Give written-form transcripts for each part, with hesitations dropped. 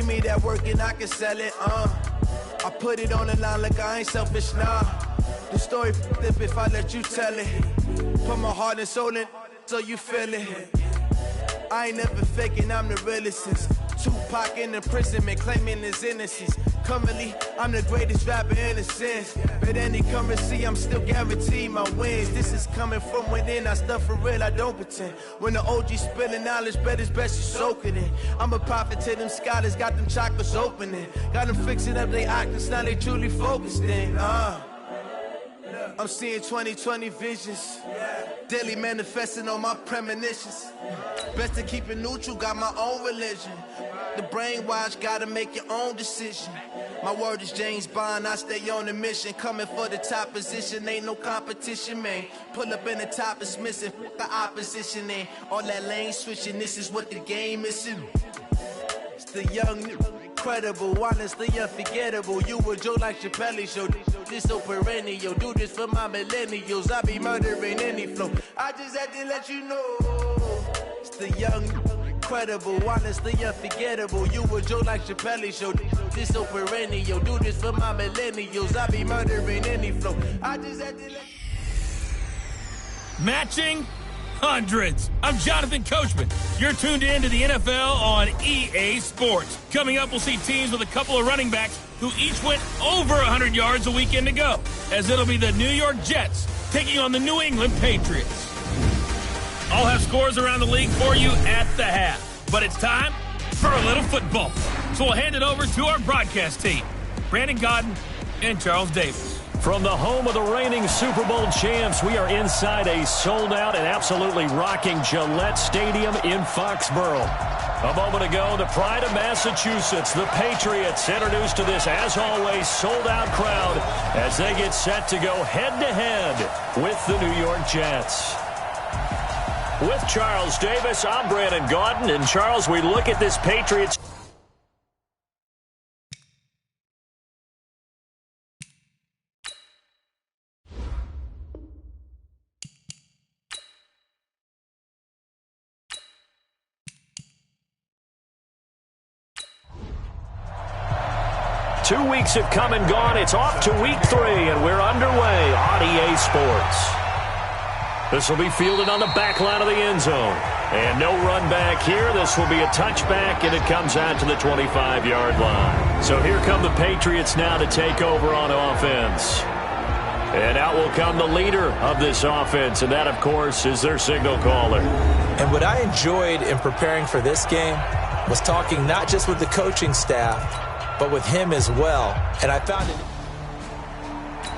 me that work and I can sell it, I put it on the line like I ain't selfish, nah. The story flip if I let you tell it. Put my heart and soul in so you feel it. I ain't never faking, I'm the realest since Tupac in imprisonment, claiming his innocence. Currently, I'm the greatest rapper in a sense. But any currency, I'm still guaranteed my wins. This is coming from within, I stuff for real, I don't pretend. When the OG spilling knowledge, bet it's best you soak it in. I'm a prophet to them scholars, got them chakras opening. Got them fixing up their octaves, now they truly focused in. I'm seeing 2020 visions. Daily manifesting on my premonitions. Best to keep it neutral, got my own religion. The brainwash, gotta make your own decision. My word is James Bond, I stay on a mission. Coming for the top position, ain't no competition, man. Pull up in the top is missing, the opposition ain't. All that lane switching, this is what the game is. It's the young, incredible, honestly unforgettable. You a joke like Chappelle show. This so perennial, do this for my millennials. I be murdering any flow. I just had to let you know. It's the young, incredible, honestly unforgettable. You a joke like Chappelle show. This so perennial, do this for my millennials. I be murdering any flow. I just had to let Matching hundreds. I'm Jonathan Coachman. You're tuned in to the NFL on EA Sports. Coming up, we'll see teams with a couple of running backs who each went over 100 yards a weekend ago, as it'll be the New York Jets taking on the New England Patriots. I'll have scores around the league for you at the half, but it's time for a little football. So we'll hand it over to our broadcast team, Brandon Godden and Charles Davis. From the home of the reigning Super Bowl champs, we are inside a sold-out and absolutely rocking Gillette Stadium in Foxborough. A moment ago, the pride of Massachusetts, the Patriots, introduced to this, as always, sold-out crowd as they get set to go head-to-head with the New York Jets. With Charles Davis, I'm Brandon Gaudin, and Charles, we look at this Patriots. Two weeks have come and gone. It's off to week 3, and we're underway on EA Sports. This will be fielded on the back line of the end zone. And no run back here. This will be a touchback, and it comes out to the 25-yard line. So here come the Patriots now to take over on offense. And out will come the leader of this offense, and that, of course, is their signal caller. And what I enjoyed in preparing for this game was talking not just with the coaching staff, but with him as well. And I found it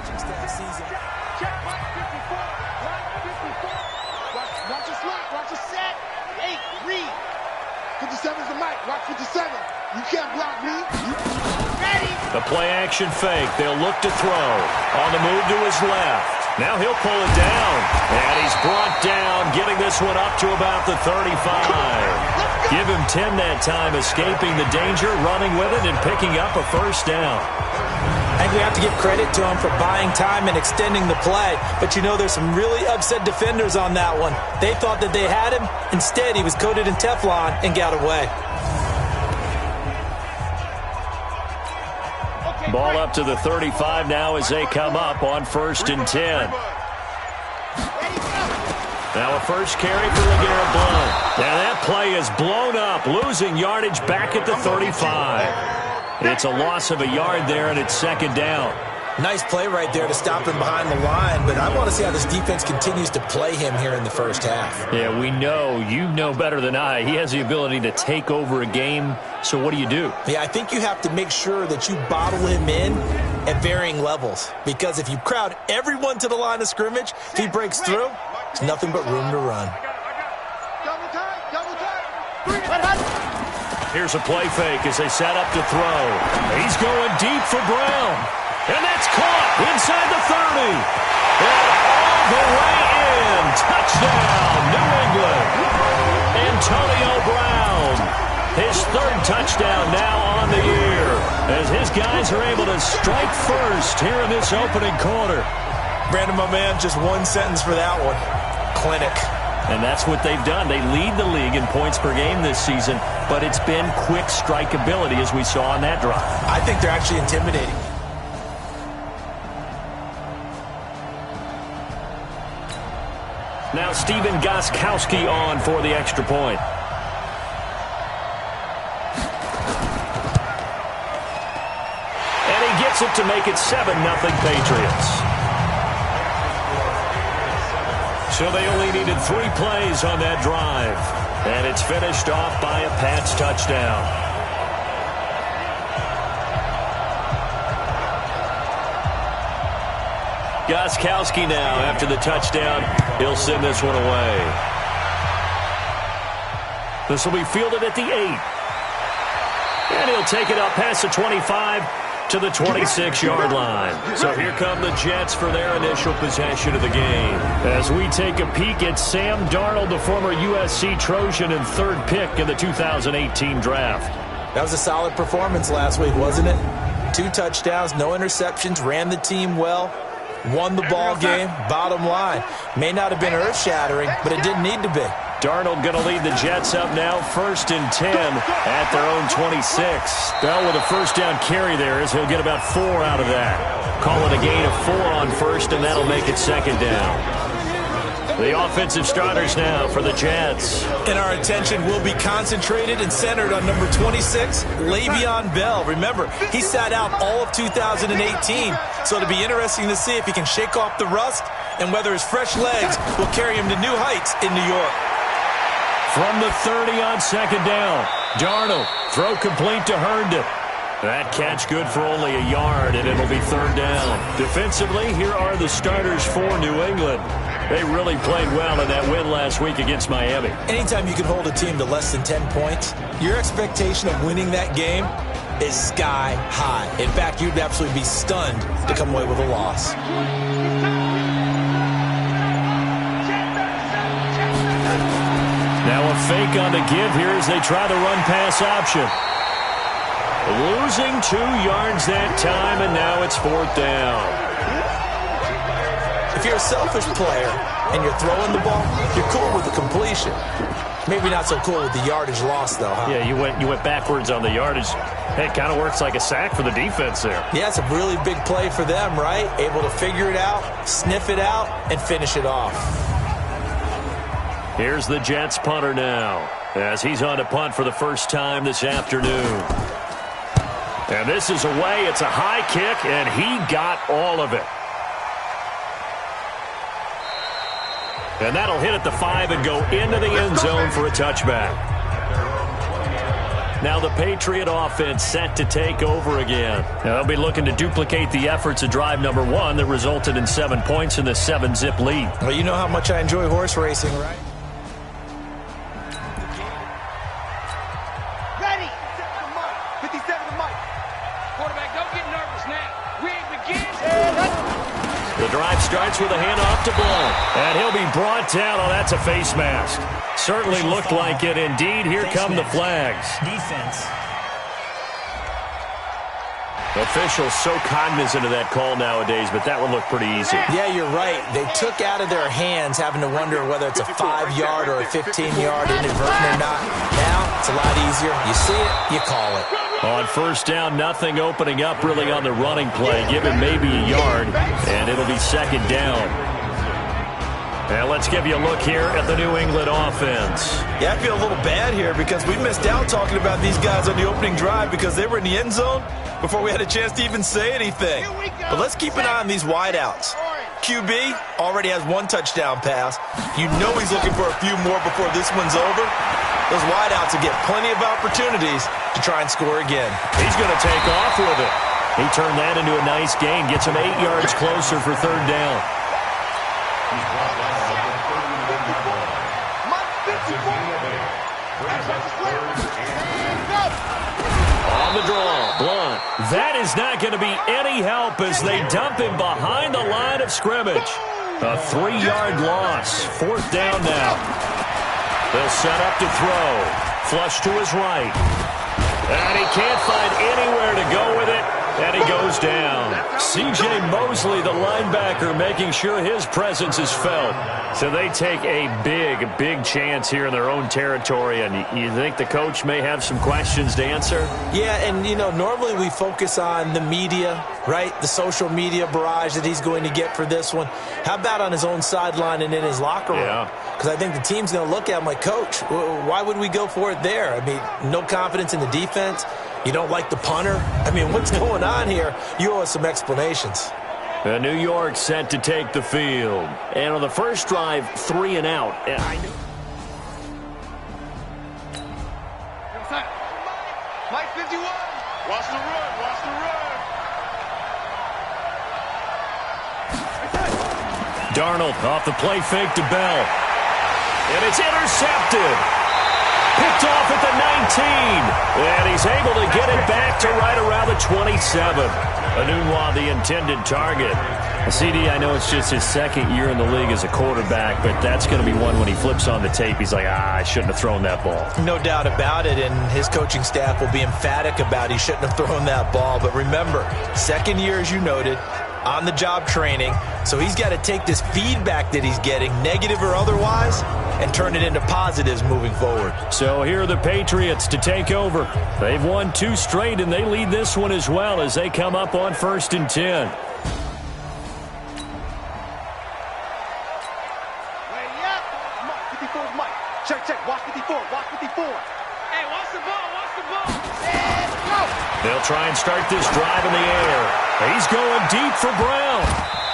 just that season. Watch your slot, watch your set. 8, read. 57's the mic, watch 57. You can't block me. Ready? The play action fake. They'll look to throw. On the move to his left. Now he'll pull it down. And he's brought down, getting this one up to about the 35. Give him 10 that time, escaping the danger, running with it, and picking up a first down. I think we have to give credit to him for buying time and extending the play. But, you know, there's some really upset defenders on that one. They thought that they had him. Instead, he was coated in Teflon and got away. Ball up to the 35 now as they come up on 1st and 10. Now a first carry for LeGarrette Blount. Now that play is blown up, losing yardage back at the 35. It's a loss of a yard there, and it's 2nd down. Nice play right there to stop him behind the line, but I want to see how this defense continues to play him here in the first half. Yeah, we know. You know better than I. He has the ability to take over a game, so what do you do? Yeah, I think you have to make sure that you bottle him in at varying levels, because if you crowd everyone to the line of scrimmage, if he breaks through, there's nothing but room to run. Here's a play fake as they set up to throw. He's going deep for Brown. And that's caught inside the 30. And all the way in. Touchdown, New England. Antonio Brown. His 3rd touchdown now on the year, as his guys are able to strike first here in this opening quarter. Brandon, my man, just one sentence for that one. Clinic. And that's what they've done. They lead the league in points per game this season, but it's been quick strikeability as we saw on that drive. I think they're actually intimidating. Now Stephen Gostkowski on for the extra point. And he gets it to make it 7-0 Patriots. So they only needed 3 plays on that drive. And it's finished off by a Pats touchdown. Gostkowski now, after the touchdown, he'll send this one away. This will be fielded at the 8. And he'll take it up past the 25 to the 26-yard line. So here come the Jets for their initial possession of the game. As we take a peek at Sam Darnold, the former USC Trojan and 3rd pick in the 2018 draft. That was a solid performance last week, wasn't it? 2 touchdowns, no interceptions, ran the team well. Won the ball game, bottom line. May not have been earth-shattering, but it didn't need to be. Darnold going to lead the Jets up now, 1st and 10 at their own 26. Bell with a first down carry there as he'll get about 4 out of that. Call it a gain of 4 on 1st, and that'll make it 2nd down. The offensive starters now for the Jets. And our attention will be concentrated and centered on number 26, Le'Veon Bell. Remember, he sat out all of 2018, so it'll be interesting to see if he can shake off the rust and whether his fresh legs will carry him to new heights in New York. From the 30 on 2nd down, Darnold, throw complete to Herndon. That catch good for only a yard, and it'll be 3rd down. Defensively, here are the starters for New England. They really played well in that win last week against Miami. Anytime you can hold a team to less than 10 points, your expectation of winning that game is sky high. In fact, you'd absolutely be stunned to come away with a loss. Now a fake on the give here as they try the run-pass option. Losing 2 yards that time, and now it's 4th down. If you're a selfish player and you're throwing the ball, you're cool with the completion. Maybe not so cool with the yardage loss, though, huh? Yeah, you went backwards on the yardage. Hey, it kind of works like a sack for the defense there. Yeah, it's a really big play for them, right? Able to figure it out, sniff it out, and finish it off. Here's the Jets punter now as he's on to punt for the first time this afternoon. And this is away. It's a high kick, and he got all of it. And that'll hit at the 5 and go into the end zone for a touchback. Now the Patriot offense set to take over again. Now they'll be looking to duplicate the efforts of drive number 1 that resulted in 7 points in the 7-zip lead. Well, you know how much I enjoy horse racing, right? Ready. 57 to Mike. Quarterback, don't get nervous now. We ain't begin. The drive starts with a handoff to Blount. And he'll be brought down. Oh, that's a face mask. Certainly looked like it. Indeed, here come the flags. Defense. Officials so cognizant of that call nowadays, but that would look pretty easy. Yeah, you're right. They took out of their hands having to wonder whether it's a 5-yard or a 15-yard inadvertent or not. Now, it's a lot easier. You see it, you call it. On first down, nothing opening up really on the running play. Give him maybe a yard, and it'll be 2nd down. And let's give you a look here at the New England offense. Yeah, I feel a little bad here because we missed out talking about these guys on the opening drive because they were in the end zone before we had a chance to even say anything. But let's keep an eye on these wideouts. QB already has 1 touchdown pass. You know he's looking for a few more before this one's over. Those wideouts will get plenty of opportunities to try and score again. He's going to take off with it. He turned that into a nice gain. Gets him 8 yards closer for 3rd down. On the draw, Blount. That is not going to be any help as they dump him behind the line of scrimmage. A 3-yard loss. 4th down now. They'll set up to throw. Flush to his right. And he can't find anywhere to go with it. And he goes down. C.J. Mosley, the linebacker, making sure his presence is felt. So they take a big chance here in their own territory, and you think the coach may have some questions to answer? Yeah, and, normally we focus on the media, right? The social media barrage that he's going to get for this one. How about on his own sideline and in his locker room? Yeah. Because I think the team's going to look at him like, Coach, why would we go for it there? I mean, no confidence in the defense. You don't like the punter? I mean, what's going on here? You owe us some explanations. New York set to take the field. And on the first drive, 3 and out. And I knew. Mike 51. Watch the run. Watch the run. Darnold off the play fake to Bell. And it's intercepted. Picked off at the 19. And he's able to get it back to right around the 27. Anunwa, the intended target. CD, I know it's just his second year in the league as a quarterback, but that's going to be one when he flips on the tape. He's like, I shouldn't have thrown that ball. No doubt about it, and his coaching staff will be emphatic about he shouldn't have thrown that ball. But remember, second year, as you noted, on-the-job training. So he's got to take this feedback that he's getting, negative or otherwise, and turn it into positives moving forward. So here are the Patriots to take over. They've won 2 straight, and they lead this one as well as they come up on 1st and 10. Check. Watch 54. Watch 54. Hey, watch the ball. Watch the ball. And go. They'll try and start this drive in the air. He's going deep for Brown.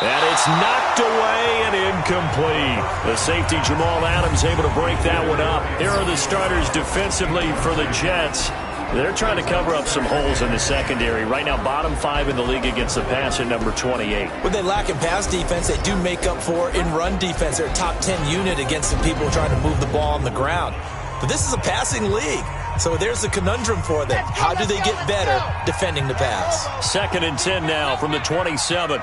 And it's knocked away and incomplete. The safety, Jamal Adams, able to break that one up. Here are the starters defensively for the Jets. They're trying to cover up some holes in the secondary. Right now, bottom 5 in the league against the pass at number 28. When they lack in pass defense, they do make up for in run defense. They're a top 10 unit against the people trying to move the ball on the ground. But this is a passing league. So there's the conundrum for them. How do they get better defending the pass? 2nd and 10 now from the 27.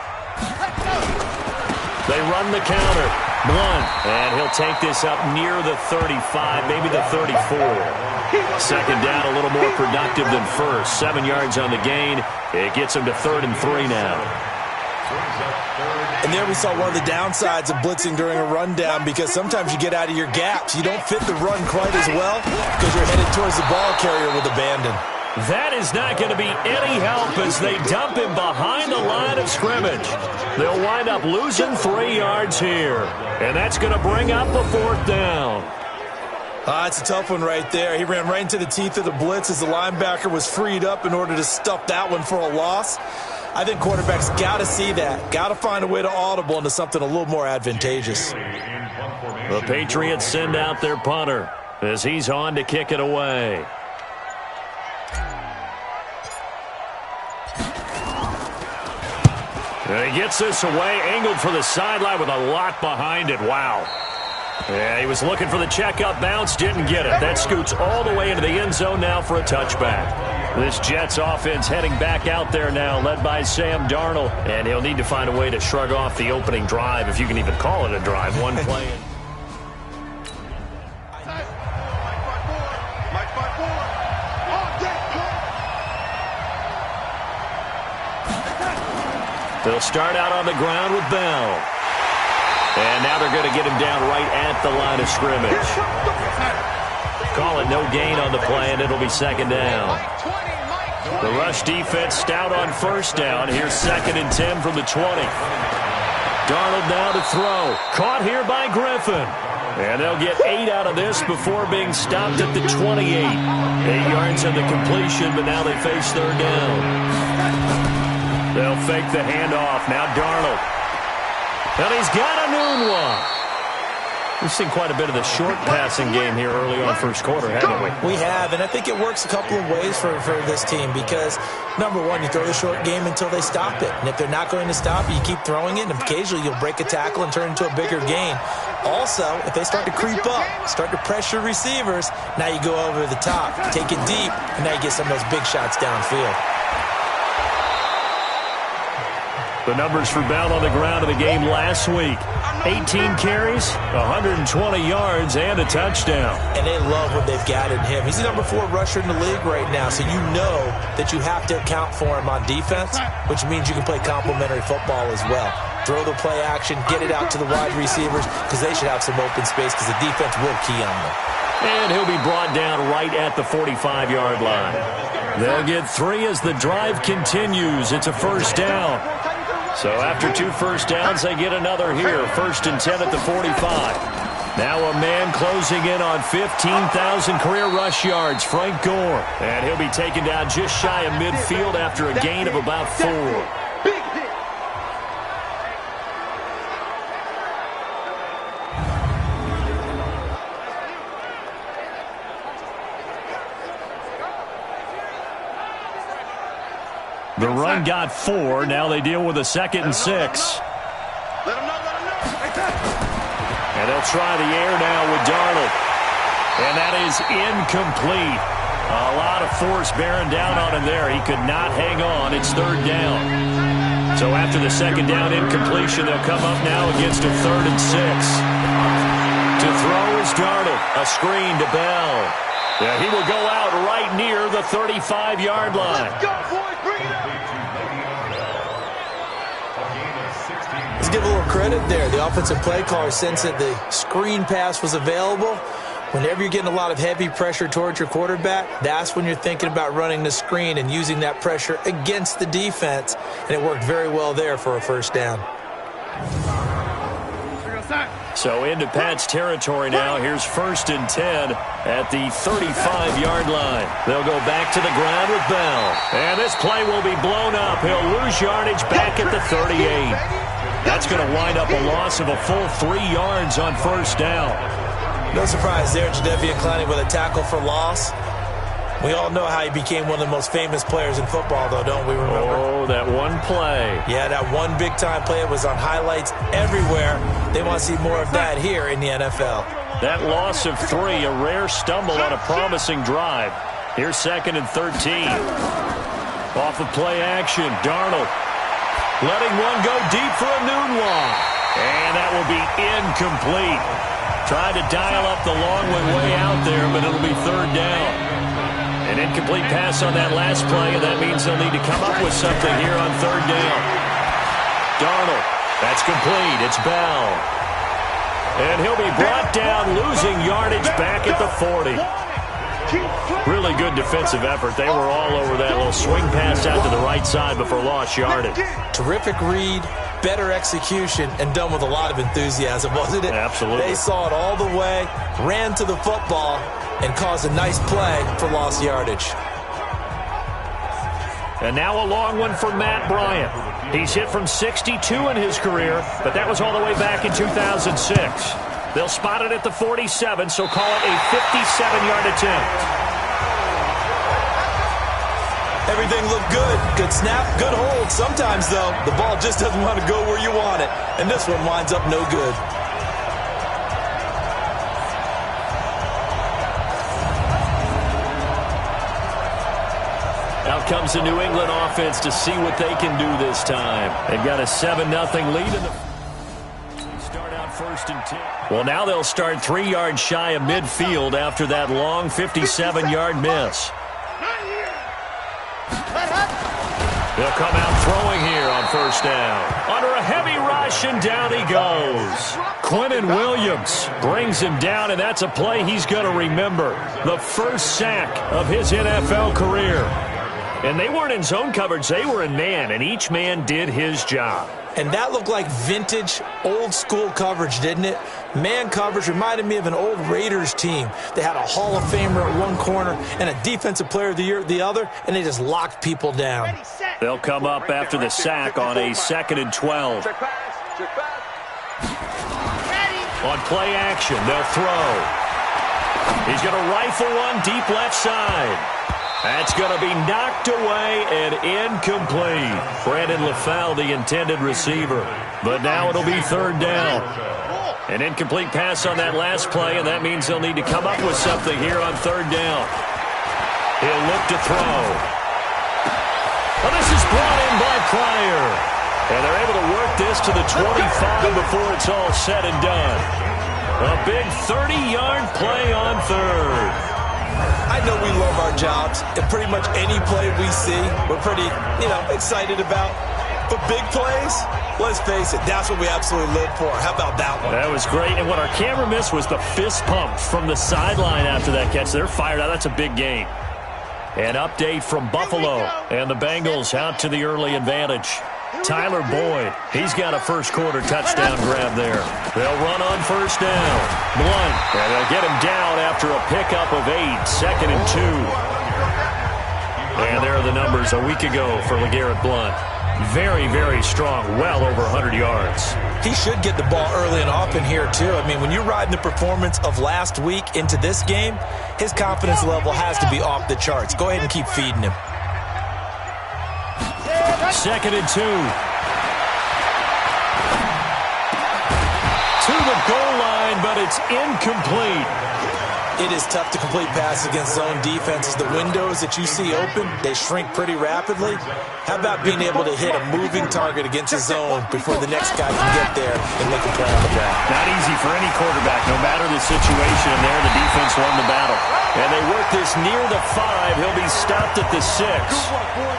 They run the counter. Blunt. And he'll take this up near the 35, maybe the 34. 2nd down, a little more productive than first. 7 yards on the gain. It gets him to 3rd and 3 now. And there we saw one of the downsides of blitzing during a rundown, because sometimes you get out of your gaps. You don't fit the run quite as well because you're headed towards the ball carrier with abandon. That is not going to be any help as they dump him behind the line of scrimmage. They'll wind up losing 3 yards here. And that's going to bring up a 4th down. It's a tough one right there. He ran right into the teeth of the blitz as the linebacker was freed up in order to stuff that one for a loss. I think quarterbacks got to see that. Got to find a way to audible into something a little more advantageous. The Patriots send out their punter as he's on to kick it away. And he gets this away, angled for the sideline with a lot behind it. Wow. Yeah, he was looking for the checkup bounce, didn't get it. That scoots all the way into the end zone now for a touchback. This Jets offense heading back out there now, led by Sam Darnold. And he'll need to find a way to shrug off the opening drive, if you can even call it a drive. One play. They'll start out on the ground with Bell. And now they're going to get him down right at the line of scrimmage. Call it no gain on the play, and it'll be 2nd down. The rush defense stout on 1st down. Here's 2nd and 10 from the 20. Darnold now to throw. Caught here by Griffin. And they'll get 8 out of this before being stopped at the 28. 8 yards on the completion, but now they face 3rd down. They'll fake the handoff. Now Darnold. And he's got a new one. We've seen quite a bit of the short passing game here early on 1st quarter, haven't we? We have, and I think it works a couple of ways for this team because, number one, you throw the short game until they stop it. And if they're not going to stop it, you keep throwing it, and occasionally you'll break a tackle and turn it into a bigger gain. Also, if they start to creep up, start to pressure receivers, now you go over the top, take it deep, and now you get some of those big shots downfield. The numbers for Bell on the ground in the game last week. 18 carries, 120 yards, and a touchdown. And they love what they've got in him. He's the number 4 rusher in the league right now, so you know that you have to account for him on defense, which means you can play complementary football as well. Throw the play action, get it out to the wide receivers, because they should have some open space because the defense will key on them. And he'll be brought down right at the 45-yard line. They'll get 3 as the drive continues. It's a first down. So after 2 first downs, they get another here. 1st and 10 at the 45. Now a man closing in on 15,000 career rush yards, Frank Gore. And he'll be taken down just shy of midfield after a gain of about 4. The run got 4. Now they deal with a 2nd and 6. And they'll try the air now with Darnold. And that is incomplete. A lot of force bearing down on him there. He could not hang on. It's 3rd down. So after the 2nd down incompletion, they'll come up now against a 3rd and 6. To throw is Darnold. A screen to Bell. Yeah, he will go out right near the 35-yard line. Let's go, boys. Bring it up. Let's give a little credit there. The offensive play caller sensed that the screen pass was available. Whenever you're getting a lot of heavy pressure towards your quarterback, that's when you're thinking about running the screen and using that pressure against the defense. And it worked very well there for a first down. So into Pat's territory now. Here's 1st and 10 at the 35-yard line. They'll go back to the ground with Bell. And this play will be blown up. He'll lose yardage back at the 38. That's going to wind up a loss of a full 3 yards on 1st down. No surprise there, Jadeveon Clowney with a tackle for loss. We all know how he became one of the most famous players in football, though, don't we remember? Oh, that one play. Yeah, that one big-time play. It was on highlights everywhere. They want to see more of that here in the NFL. That loss of 3, a rare stumble on a promising drive. Here's 2nd and 13. Off of play action, Darnold letting one go deep for a noon walk. And that will be incomplete. Tried to dial up the long one way out there, but it'll be 3rd down. An incomplete pass on that last play, and that means they'll need to come up with something here on 3rd down. Darnold, that's complete. It's Bell. And he'll be brought down, losing yardage back at the 40. Really good defensive effort. They were all over that little swing pass out to the right side before lost yardage. Terrific read, better execution, and done with a lot of enthusiasm, wasn't it? Absolutely. They saw it all the way, ran to the football, and caused a nice play for lost yardage. And now a long one for Matt Bryant. He's hit from 62 in his career, but that was all the way back in 2006. They'll spot it at the 47, so call it a 57-yard attempt. Everything looked good. Good snap, good hold. Sometimes, though, the ball just doesn't want to go where you want it, and this one winds up no good. Out comes the New England offense to see what they can do this time. They've got a 7-0 lead in the... Start out 1st and 10. Well, now they'll start 3 yards shy of midfield after that long 57-yard miss. They'll come out throwing here on 1st down. Under a heavy rush, and down he goes. Quinnen Williams brings him down, and that's a play he's going to remember. The first sack of his NFL career. And they weren't in zone coverage, they were in man, and each man did his job. And that looked like vintage, old-school coverage, didn't it? Man coverage reminded me of an old Raiders team. They had a Hall of Famer at one corner and a Defensive Player of the Year at the other, and they just locked people down. They'll come up after the sack on a 2nd and 12. On play action, they'll throw. He's going to rifle one deep left side. That's going to be knocked away and incomplete. Brandon LaFell, the intended receiver. But now it'll be 3rd down. An incomplete pass on that last play, and that means they'll need to come up with something here on 3rd down. He'll look to throw. Well, this is brought in by Pryor. And they're able to work this to the 25 before it's all said and done. A big 30-yard play on third. I know we love our jobs, and pretty much any play we see, we're pretty, excited about. But big plays, let's face it, that's what we absolutely live for. How about that one? That was great, and what our camera missed was the fist pump from the sideline after that catch. They're fired out. That's a big game. An update from Buffalo, and the Bengals out to the early advantage. Tyler Boyd, he's got a first-quarter touchdown grab there. They'll run on first down. Blunt, and they'll get him down after a pickup of 8, 2nd and 2. And there are the numbers a week ago for LeGarrette Blunt. Very, very strong, well over 100 yards. He should get the ball early and often here, too. I mean, when you're riding the performance of last week into this game, his confidence level has to be off the charts. Go ahead and keep feeding him. 2nd and 2. To the goal line, but it's incomplete. It is tough to complete passes against zone defenses. The windows that you see open, they shrink pretty rapidly. How about being able to hit a moving target against a zone before the next guy can get there and make a play on the ground? Not easy for any quarterback, no matter the situation. And there, the defense won the battle. And they work this near the 5. He'll be stopped at the 6.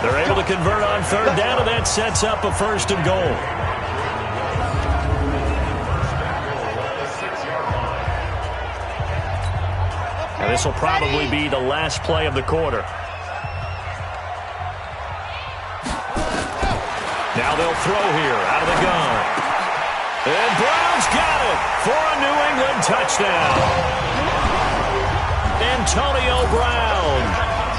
They're able to convert on third down, and that sets up a 1st and goal. And this will probably be the last play of the quarter. Now they'll throw here out of the gun. And Brown's got it for a New England touchdown. Antonio Brown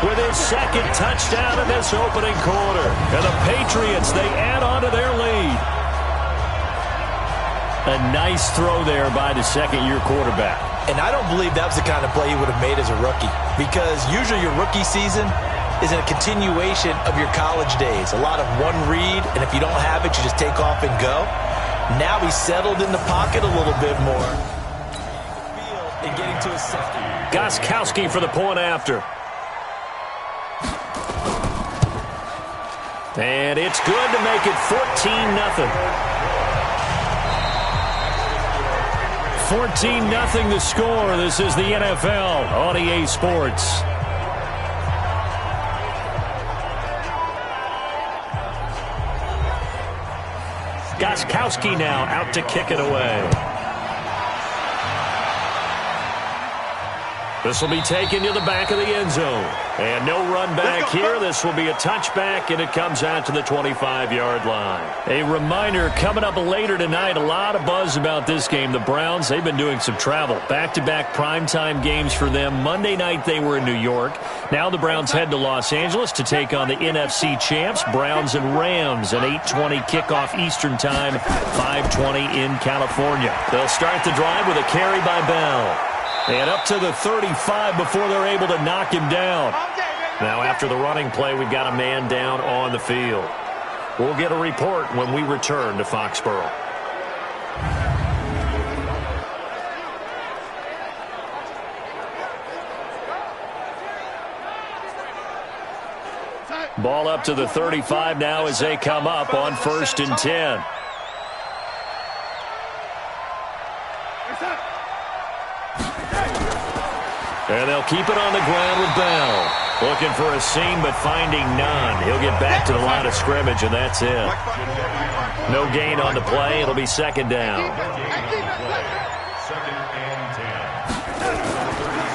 with his 2nd touchdown in this opening quarter. And the Patriots, they add on to their lead. A nice throw there by the second-year quarterback. And I don't believe that was the kind of play he would have made as a rookie, because usually your rookie season is a continuation of your college days. A lot of one read, and if you don't have it, you just take off and go. Now he's settled in the pocket a little bit more. And getting to his second. Gostkowski for the point after. And it's good to make it 14-0. 14-0 the score. This is the NFL on EA Sports. Gostkowski now out to kick it away. This will be taken to the back of the end zone. And no run back here. This will be a touchback, and it comes out to the 25-yard line. A reminder, coming up later tonight, a lot of buzz about this game. The Browns, they've been doing some travel. Back-to-back primetime games for them. Monday night they were in New York. Now the Browns head to Los Angeles to take on the NFC champs, Browns and Rams, an 8:20 kickoff Eastern time, 5:20 in California. They'll start the drive with a carry by Bell. And up to the 35 before they're able to knock him down. Now after the running play, we've got a man down on the field. We'll get a report when we return to Foxborough. Ball up to the 35 now as they come up on 1st and 10. And they'll keep it on the ground with Bell. Looking for a seam, but finding none. He'll get back to the line of scrimmage, and that's it. No gain on the play. It'll be 2nd down.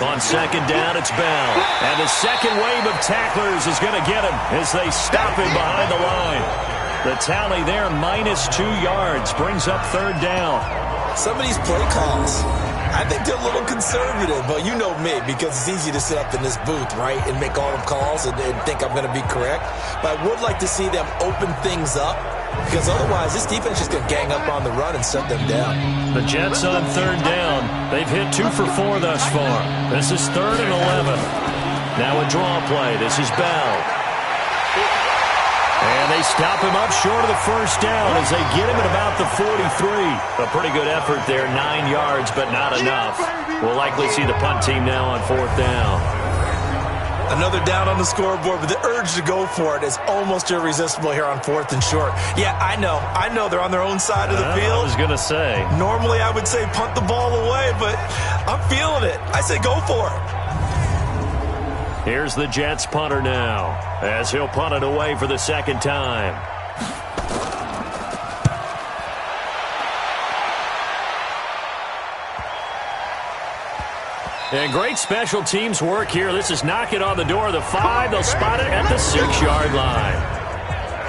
On 2nd down, it's Bell. And the second wave of tacklers is going to get him as they stop him behind the line. The tally there, -2 yards, brings up 3rd down. Some of these play calls, I think they're a little conservative, but you know me, because it's easy to sit up in this booth, right, and make all the calls and think I'm going to be correct. But I would like to see them open things up, because otherwise this defense is just going to gang up on the run and shut them down. The Jets on 3rd down. They've hit 2 for 4 thus far. This is 3rd and 11. Now a draw play. This is Bell. And they stop him up short of the 1st down as they get him at about the 43. A pretty good effort there, 9 yards, but not enough. We'll likely see the punt team now on 4th down. Another down on the scoreboard, but the urge to go for it is almost irresistible here on 4th and short. Yeah, I know they're on their own side of the field. I was going to say. Normally I would say punt the ball away, but I'm feeling it. I say go for it. Here's the Jets punter now, as he'll punt it away for the second time. And great special teams work here. This is knocking on the door of the 5. They'll spot it at the 6-yard line.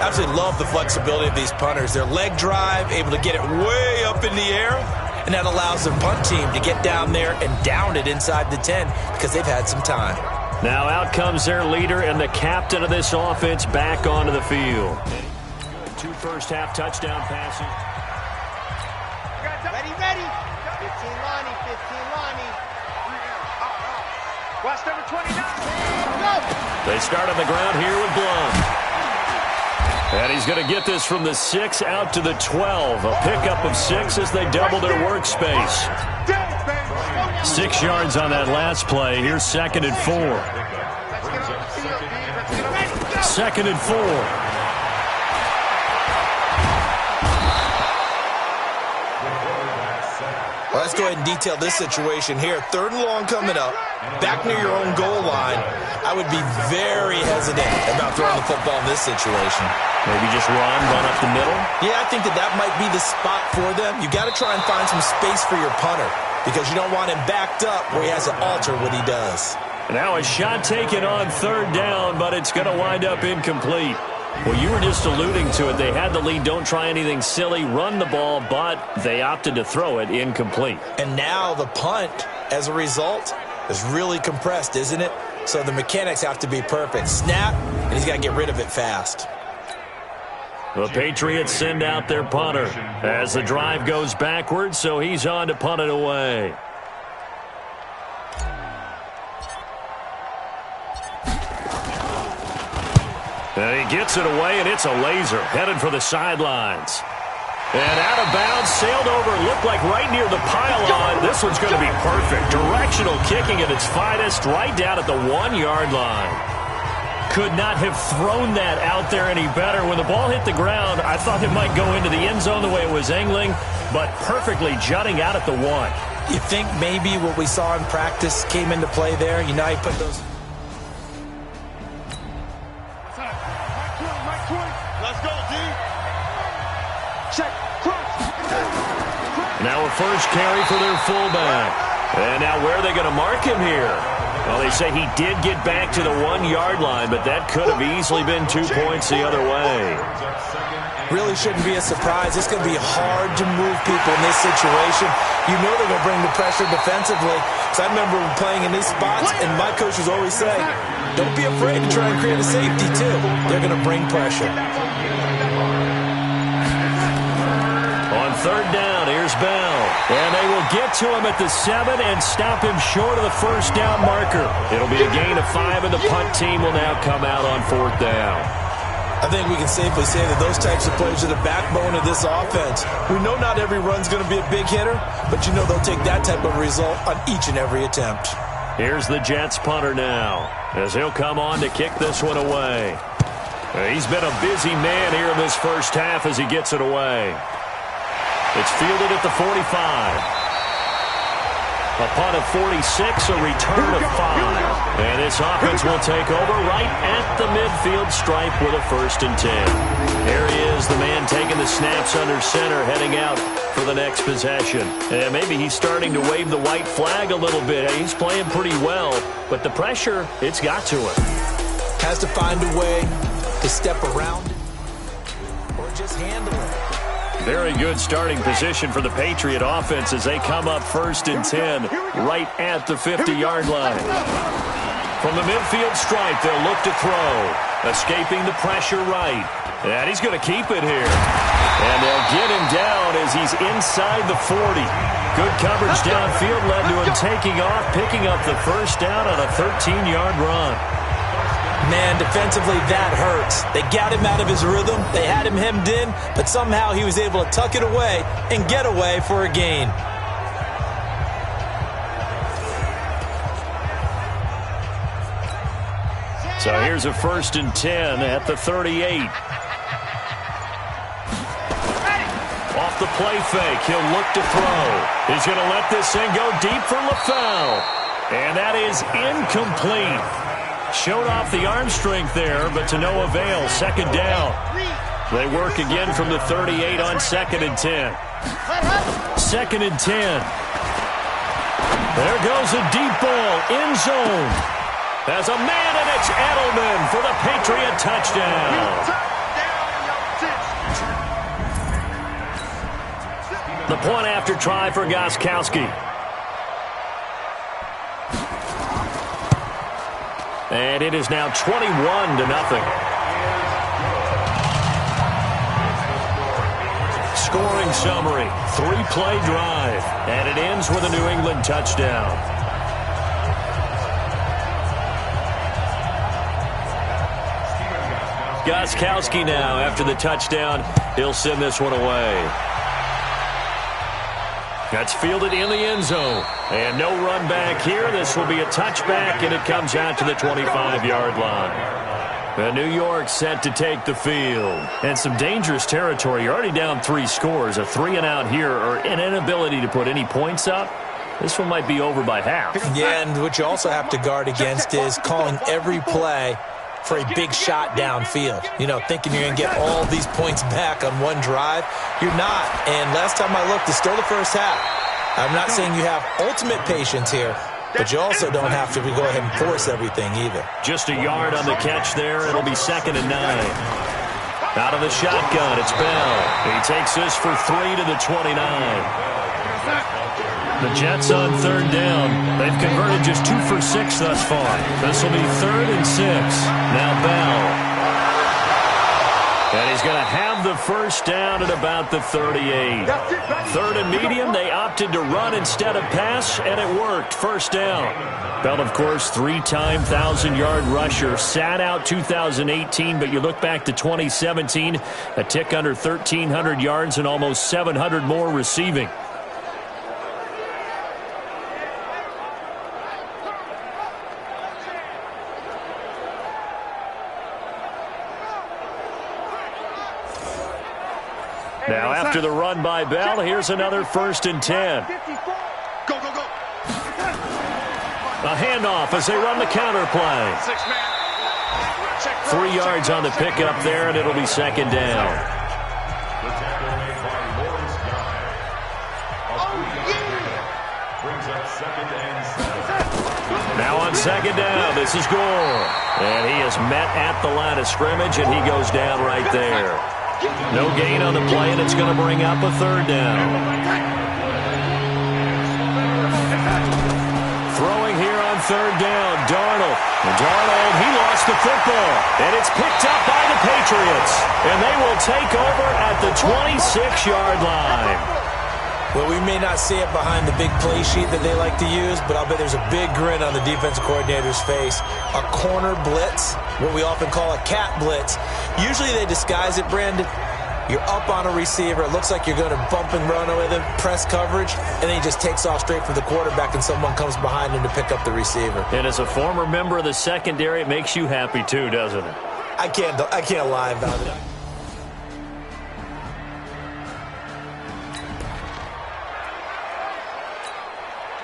Absolutely love the flexibility of these punters. Their leg drive, able to get it way up in the air, and that allows their punt team to get down there and down it inside the 10 because they've had some time. Now out comes their leader and the captain of this offense back onto the field. 2 first-half touchdown passes. Ready. 15 Lonnie, 15 Lonnie. Watch number 29. They start on the ground here with Blum. And he's going to get this from the 6 out to the 12. A pickup of 6 as they double their workspace. 6 yards on that last play. Here's 2nd and 4. 2nd and 4. Well, let's go ahead and detail this situation here. 3rd and long coming up, back near your own goal line. I would be very hesitant about throwing the football in this situation. Maybe just run up the middle? Yeah, I think that might be the spot for them. You got to try and find some space for your punter because you don't want him backed up where he has to alter what he does. Now a shot taken on 3rd down, but it's going to wind up incomplete. Well, you were just alluding to it. They had the lead. Don't try anything silly. Run the ball, but they opted to throw it incomplete. And now the punt, as a result, is really compressed, isn't it? So the mechanics have to be perfect. Snap, and he's got to get rid of it fast. The Patriots send out their punter as the drive goes backwards, so he's on to punt it away. And he gets it away, and it's a laser headed for the sidelines. And out of bounds, sailed over, looked like right near the pylon. This one's going to be perfect. Directional kicking at its finest, right down at the 1-yard line. Could not have thrown that out there any better. When the ball hit the ground, I thought it might go into the end zone the way it was angling, but perfectly jutting out at the 1. You think maybe what we saw in practice came into play there? You know, he put those... Let's go, D. Check. Now a first carry for their fullback. And now where are they going to mark him here? Well, they say he did get back to the 1-yard line, but that could have easily been 2 points the other way. Really shouldn't be a surprise. It's going to be hard to move people in this situation. You know they're going to bring the pressure defensively. So I remember playing in these spots, and my coaches always say, don't be afraid to try and create a safety, too. They're going to bring pressure. On 3rd down, here's Bell. And they will get to him at the 7 and stop him short of the first down marker. It'll be a gain of 5, and the punt team will now come out on 4th down. I think we can safely say that those types of plays are the backbone of this offense. We know not every run's going to be a big hitter, but you know they'll take that type of result on each and every attempt. Here's the Jets punter now, as he'll come on to kick this one away. He's been a busy man here in this first half as he gets it away. It's fielded at the 45. A punt of 46, a return of 5. And this offense will take over right at the midfield stripe with a 1st and 10. Here he is, the man taking the snaps under center, heading out for the next possession. And maybe he's starting to wave the white flag a little bit. He's playing pretty well, but the pressure, it's got to him. Has to find a way to step around it or just handle it. Very good starting position for the Patriot offense as they come up 1st and 10 right at the 50-yard line. From the midfield stripe, they'll look to throw. Escaping the pressure right. And he's going to keep it here. And they'll get him down as he's inside the 40. Good coverage downfield led to him taking off, picking up the first down on a 13-yard run. Man, defensively, that hurts. They got him out of his rhythm. They had him hemmed in, but somehow he was able to tuck it away and get away for a gain. So here's a 1st and 10 at the 38. Off the play fake, he'll look to throw. He's going to let this thing go deep for LaFell. And that is incomplete. Showed off the arm strength there, but to no avail. 2nd down. They work again from the 38 on 2nd and 10. 2nd and 10. There goes a deep ball, end zone. There's a man, and it's Edelman for the Patriot touchdown. The point after try for Gostkowski. And it is now 21-0. Scoring summary, 3-play drive, and it ends with a New England touchdown. Gostkowski now, after the touchdown, he'll send this one away. That's fielded in the end zone. And no run back here. This will be a touchback, and it comes out to the 25-yard line. And New York set to take the field. And some dangerous territory. You're already down 3 scores. A 3-and-out here, or an inability to put any points up. This one might be over by half. Yeah, and what you also have to guard against is calling every play for a big shot downfield. You know, thinking you're going to get all these points back on one drive. You're not. And last time I looked, it's still the first half. I'm not saying you have ultimate patience here, but you also don't have to go ahead and force everything either. Just a yard on the catch there. It'll be 2nd and 9. Out of the shotgun, it's Bell. He takes this for 3 to the 29. The Jets on 3rd down. They've converted just 2 for 6 thus far. This will be 3rd and 6. Now Bell. And he's going to have the 1st down at about the 38. 3rd and medium, they opted to run instead of pass, and it worked. 1st down. Bell, of course, 3-time 1,000-yard rusher. Sat out 2018, but you look back to 2017, a tick under 1,300 yards and almost 700 more receiving. Now, after the run by Bell, here's another 1st and 10. Go, go, go. A handoff as they run the counter play. 3 yards on the pickup there, and it'll be 2nd down. Now on 2nd down, this is Gore. And he is met at the line of scrimmage, and he goes down right there. No gain on the play, and it's going to bring up a 3rd down. Throwing here on 3rd down, Darnold. And Darnold, he lost the football. And it's picked up by the Patriots. And they will take over at the 26-yard line. Well, we may not see it behind the big play sheet that they like to use, but I'll bet there's a big grin on the defensive coordinator's face. A corner blitz, what we often call a cat blitz. Usually they disguise it, Brandon. You're up on a receiver. It looks like you're going to bump and run with him, press coverage, and then he just takes off straight for the quarterback, and someone comes behind him to pick up the receiver. And as a former member of the secondary, it makes you happy too, doesn't it? I can't lie about it.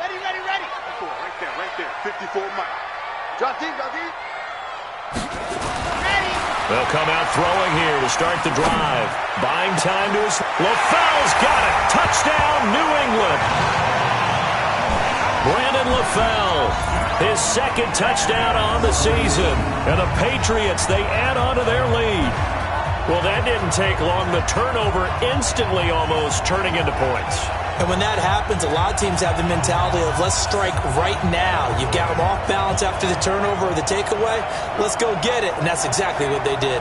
Ready. Right there. 54 Mike. Drop deep. They'll come out throwing here to start the drive. Buying time to his... LaFell's got it. Touchdown, New England. Brandon LaFell, his 2nd touchdown on the season. And the Patriots, they add on to their lead. Well, that didn't take long. The turnover instantly almost turning into points. And when that happens, a lot of teams have the mentality of let's strike right now. You've got them off balance after the turnover or the takeaway. Let's go get it. And that's exactly what they did.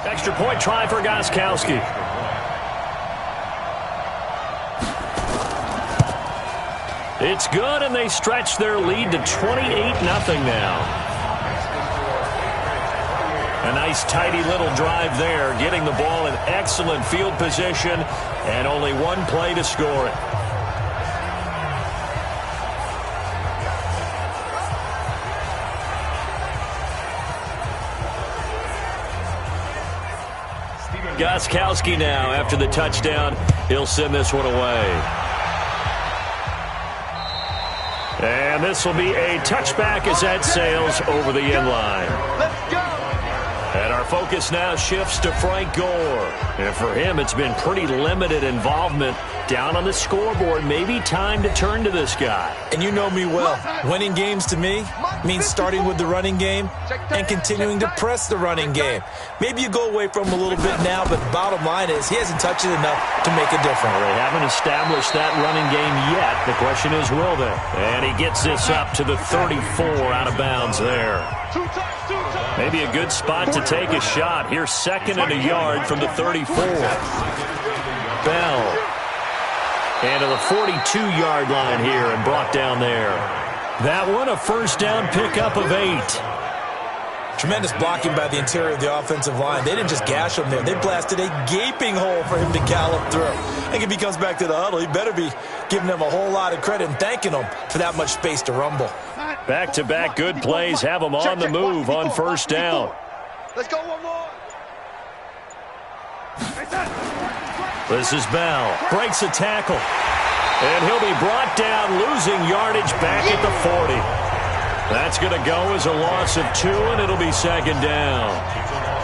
Extra point try for Gostkowski. It's good, and they stretch their lead to 28-0 now. A nice, tidy little drive there, getting the ball in excellent field position, and only one play to score it. Gostkowski now, after the touchdown, he'll send this one away. And this will be a touchback as that sails over the end line. Let's go. And our focus now shifts to Frank Gore. And for him, it's been pretty limited involvement down on the scoreboard. Maybe time to turn to this guy. And you know me well. Winning games to me means starting with the running game and continuing to press the running game. Maybe you go away from him a little bit now, but bottom line is he hasn't touched it enough to make a difference. They haven't established that running game yet. The question is, will they? And he gets this up to the 34 out of bounds there. Maybe a good spot to take a shot. Here's second and a yard from the 34. Bell. And to the 42-yard line here and brought down there. That one a first down pickup of 8. Tremendous blocking by the interior of the offensive line. They didn't just gash him there. They blasted a gaping hole for him to gallop through. I think if he comes back to the huddle, he better be giving them a whole lot of credit and thanking them for that much space to rumble. Back-to-back good plays have them on the move on first down. Let's go one more. This is Bell. Breaks a tackle. And he'll be brought down, losing yardage back at the 40. That's going to go as a loss of 2, and it'll be second down.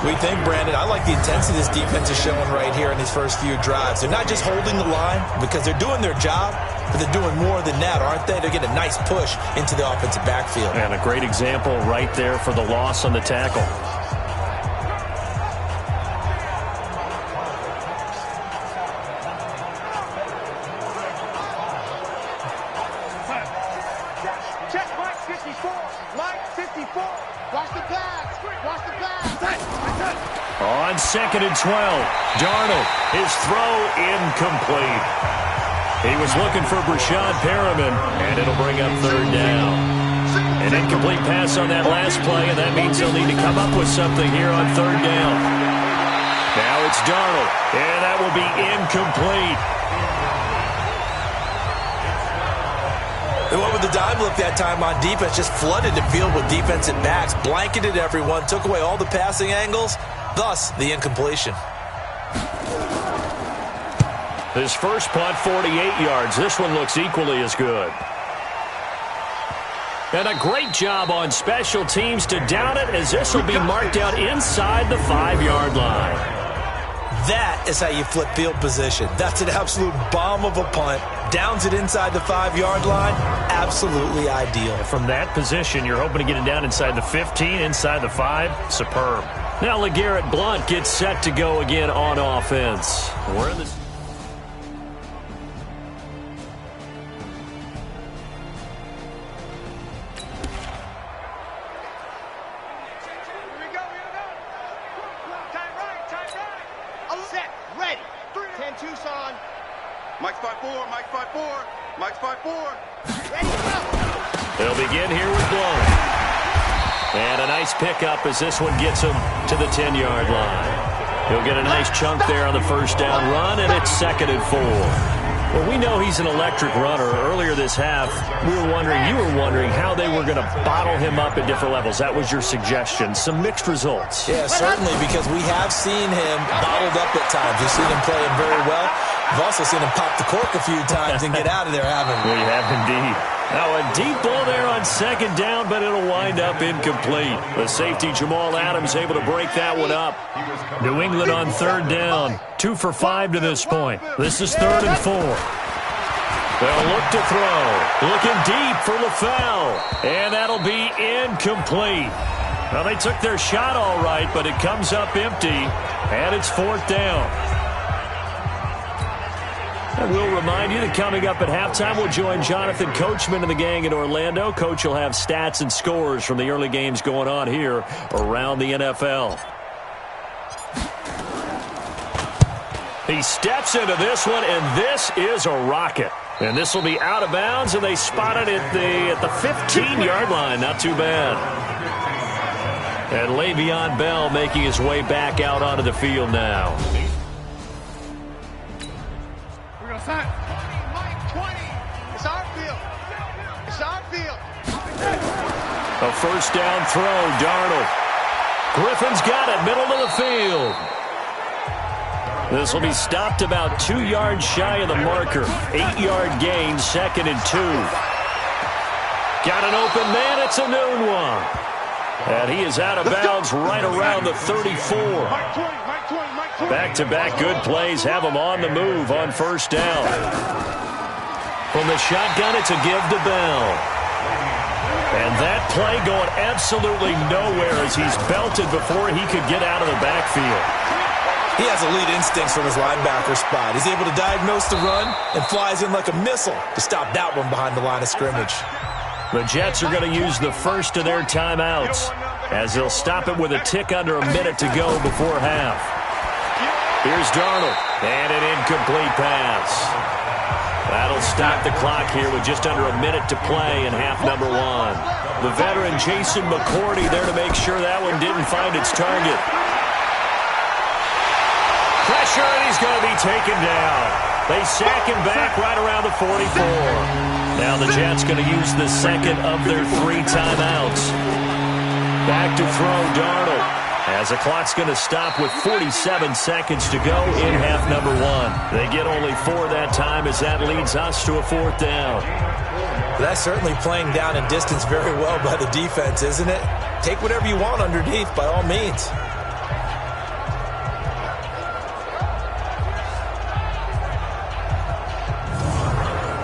We think, Brandon, I like the intensity this defense is showing right here in these first few drives. They're not just holding the line because they're doing their job, but they're doing more than that, aren't they? They're getting a nice push into the offensive backfield. And a great example right there for the loss on the tackle. Check Mike 54. Mike 54. Watch the pass. Watch the pass. On second and 12, Darnold, his throw incomplete. He was looking for Brashad Perriman, and it'll bring up third down. An incomplete pass on that last play, and that means they'll need to come up with something here on third down. Now it's Darnold, and that will be incomplete. They went with the dime look that time on defense, just flooded the field with defensive backs, blanketed everyone, took away all the passing angles, thus the incompletion. His first punt, 48 yards. This one looks equally as good. And a great job on special teams to down it, as this will be marked out inside the 5-yard line. That is how you flip field position. That's an absolute bomb of a punt. Downs it inside the 5-yard line. Absolutely ideal. From that position, you're hoping to get it down inside the 15, inside the 5. Superb. Now LeGarrette Blount gets set to go again on offense. We're in the... Set. Ready. 10 Tucson. Mike's 5-4. Mike's 5-4. Mike's 5-4. Ready, go. They'll begin here with Blount. And a nice pickup as this one gets him to the 10-yard line. He'll get a nice chunk there on the first down run, and it's second and 4. Well, we know he's an electric runner. Earlier this half, you were wondering how they were going to bottle him up at different levels. That was your suggestion. Some mixed results. Yeah, certainly, because we have seen him bottled up at times. We've seen him playing very well. We've also seen him pop the cork a few times and get out of there, haven't we? We have indeed. Now a deep ball there on second down, but it'll wind up incomplete. The safety, Jamal Adams, able to break that one up. New England on third down. 2 for 5 to this point. This is third and 4. They'll look to throw. Looking deep for LaFell. And that'll be incomplete. Well, they took their shot all right, but it comes up empty. And it's fourth down. And we'll remind you that coming up at halftime, we'll join Jonathan Coachman and the gang in Orlando. Coach will have stats and scores from the early games going on here around the NFL. He steps into this one, and this is a rocket. And this will be out of bounds, and they spot it at the 15-yard line. Not too bad. And Le'Veon Bell making his way back out onto the field now. Mike 20. It's our field. It's our field. A first down throw, Darnold. Griffin's got it, middle of the field. This will be stopped about 2 yards shy of the marker. 8-yard gain, 2nd and 2. Got an open man. It's a noon one. And he is out of bounds right around the 34. Back-to-back good plays have him on the move on first down. From the shotgun, it's a give to Bell. And that play going absolutely nowhere as he's belted before he could get out of the backfield. He has elite instincts from his linebacker spot. He's able to diagnose the run and flies in like a missile to stop that one behind the line of scrimmage. The Jets are going to use the first of their timeouts as they'll stop it with a tick under a minute to go before half. Here's Darnold, and an incomplete pass. That'll stop the clock here with just under a minute to play in half number 1. The veteran Jason McCourty there to make sure that one didn't find its target. Pressure, and he's going to be taken down. They sack him back right around the 44. Now the Jets going to use the second of their 3 timeouts. Back to throw Darnold as the clock's going to stop with 47 seconds to go in half number 1. They get only 4 that time as that leads us to a 4th down. That's certainly playing down in distance very well by the defense, isn't it? Take whatever you want underneath by all means.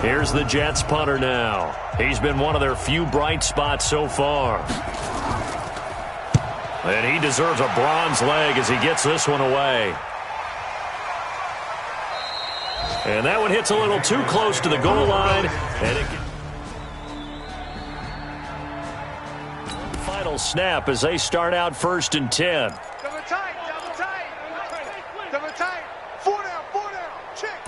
Here's the Jets punter now. He's been one of their few bright spots so far. And he deserves a bronze leg as he gets this one away. And that one hits a little too close to the goal line. And final snap as they start out 1st and 10. Double tight. Double tight. 4 down. Check.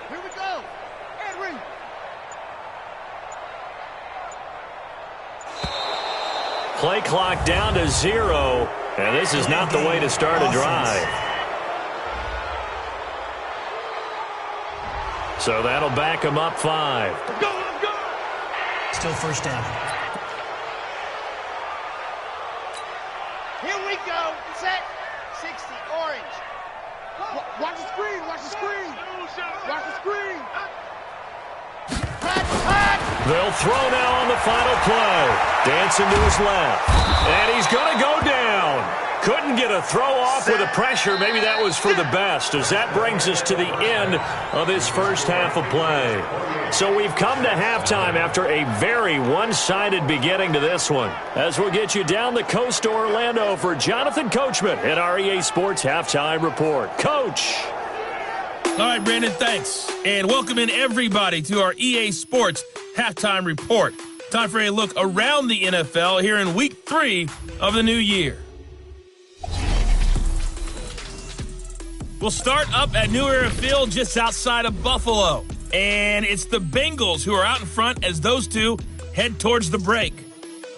Here we go. Henry. Play clock down to 0. And this is not the way to start a drive. So that'll back him up 5. Go. Still first down. Here we go. Set. 60. Orange. Watch the screen. Watch the screen. They'll throw now on the final play. Dancing to his left. And he's going to go down. Couldn't get a throw off with the pressure. Maybe that was for the best, as that brings us to the end of this first half of play. So we've come to halftime after a very one-sided beginning to this one. As we'll get you down the coast to Orlando for Jonathan Coachman at our EA Sports Halftime Report. Coach. All right, Brandon, thanks. And welcome in everybody to our EA Sports Halftime Report. Time for a look around the NFL here in Week 3 of the new year. We'll start up at New Era Field just outside of Buffalo. And it's the Bengals who are out in front as those two head towards the break.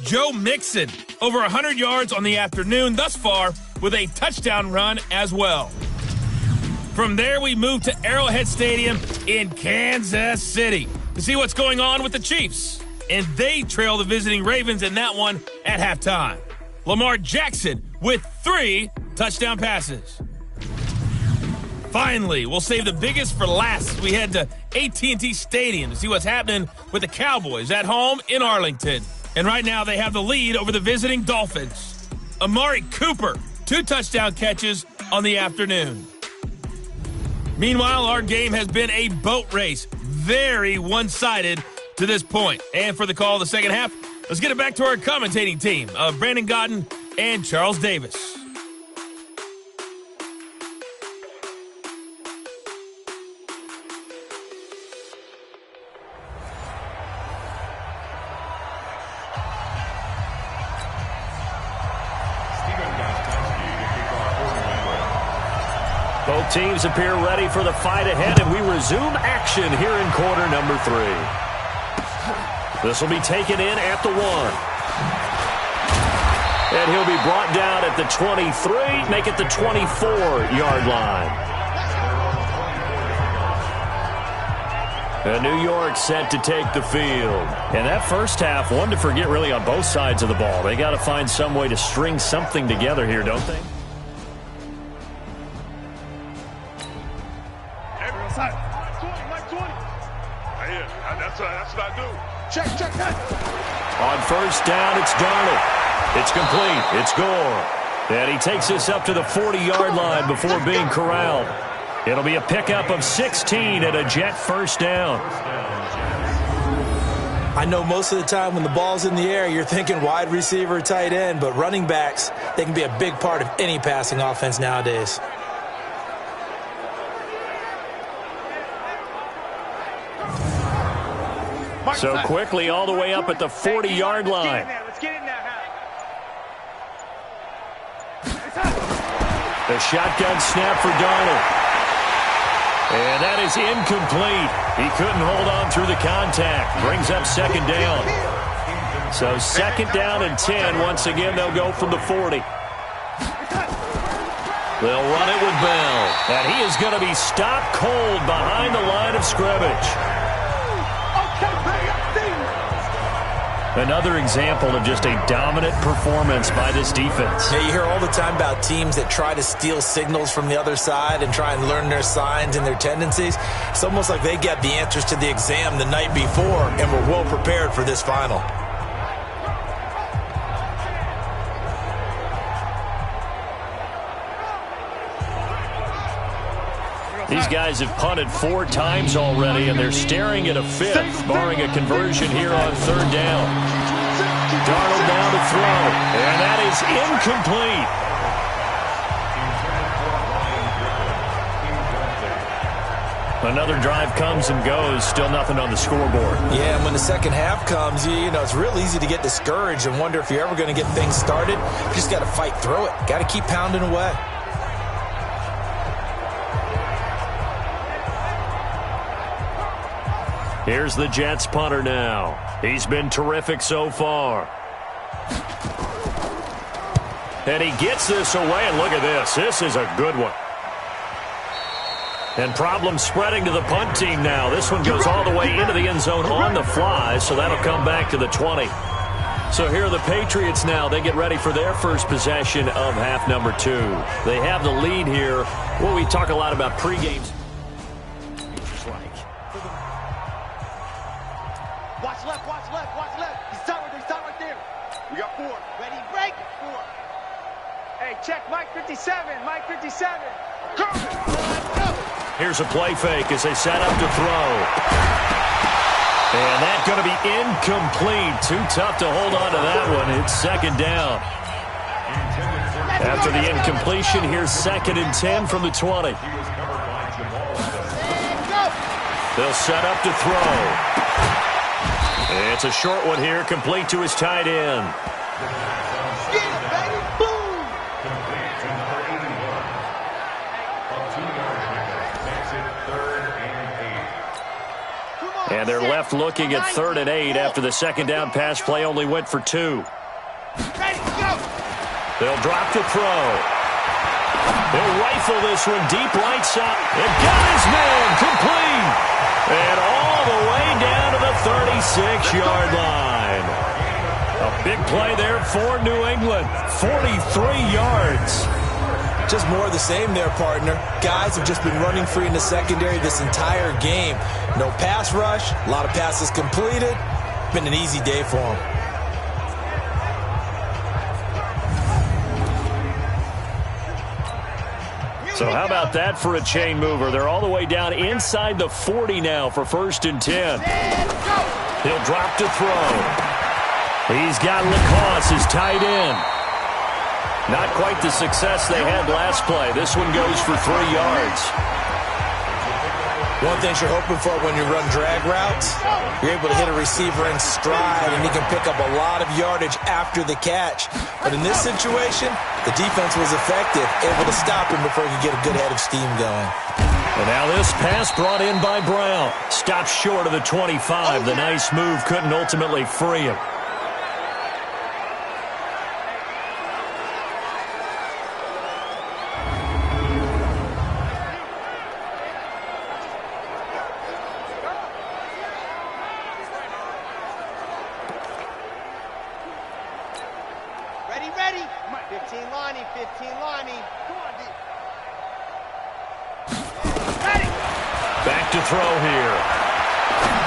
Joe Mixon, over 100 yards on the afternoon thus far with a touchdown run as well. From there, we move to Arrowhead Stadium in Kansas City to see what's going on with the Chiefs. And they trail the visiting Ravens in that one at halftime. Lamar Jackson with 3 touchdown passes. Finally, we'll save the biggest for last as we head to AT&T Stadium to see what's happening with the Cowboys at home in Arlington. And right now, they have the lead over the visiting Dolphins. Amari Cooper, 2 touchdown catches on the afternoon. Meanwhile, our game has been a boat race. Very one-sided to this point. And for the call of the second half, let's get it back to our commentating team of Brandon Godden and Charles Davis. Both teams appear ready for the fight ahead, and we resume action here in quarter number 3. This will be taken in at the 1. And he'll be brought down at the 23, make it the 24-yard line. And New York set to take the field. And that first half, one to forget really on both sides of the ball. They got to find some way to string something together here, don't they? That's what I do. Check. On first down, it's Darnold. It's complete. It's Gore. And he takes this up to the 40-yard line before being corralled. It'll be a pickup of 16 and a Jet first down. I know most of the time when the ball's in the air, you're thinking wide receiver, tight end, but running backs, they can be a big part of any passing offense nowadays. So quickly all the way up at the 40-yard line. The shotgun snap for Darnold. And that is incomplete. He couldn't hold on through the contact. Brings up second down. So second down and 10. Once again, they'll go from the 40. They'll run it with Bell. And he is going to be stopped cold behind the line of scrimmage. Another example of just a dominant performance by this defense. Yeah, you hear all the time about teams that try to steal signals from the other side and try and learn their signs and their tendencies. It's almost like they get the answers to the exam the night before and were well prepared for this final. These guys have punted 4 times already, and they're staring at a 5th, barring a conversion here on third down. Darnold down to throw, and that is incomplete. Another drive comes and goes, still nothing on the scoreboard. Yeah, and when the second half comes, you know, it's real easy to get discouraged and wonder if you're ever going to get things started. You just got to fight through it. Got to keep pounding away. Here's the Jets punter now. He's been terrific so far. And he gets this away, and look at this. This is a good one. And problems spreading to the punt team now. This one goes all the way into the end zone on the fly, so that'll come back to the 20. So here are the Patriots now. They get ready for their first possession of half number 2. They have the lead here. Well, we talk a lot about pre-games. Watch left. He's tight right there. We got 4. Ready, break. 4. Hey, check Mike 57. Mike 57. Go. Here's a play fake as they set up to throw. And that's going to be incomplete. Too tough to hold on to that one. It's second down. After the incompletion, here's second and 10 from the 20. They'll set up to throw. It's a short one here, complete to his tight end. Get it, baby. Boom. And they're left looking at 3rd and 8 after the second down pass play only went for 2. Ready, go. They'll drop the throw. They'll rifle this one deep right side. And got his man complete. And all the way down to the 36-yard line. A big play there for New England. 43 yards. Just more of the same there, partner. Guys have just been running free in the secondary this entire game. No pass rush, a lot of passes completed. Been an easy day for them. So how about that for a chain mover? They're all the way down inside the 40 now for 1st and 10. He'll drop to throw. He's got Lacoste, his tight end. Not quite the success they had last play. This one goes for 3 yards. One thing you're hoping for when you run drag routes, you're able to hit a receiver in stride, and he can pick up a lot of yardage after the catch. But in this situation, the defense was effective, able to stop him before he could get a good head of steam going. And now this pass brought in by Brown. Stopped short of the 25. The nice move couldn't ultimately free him. 15, Lonnie. Come on, D. Back to throw here.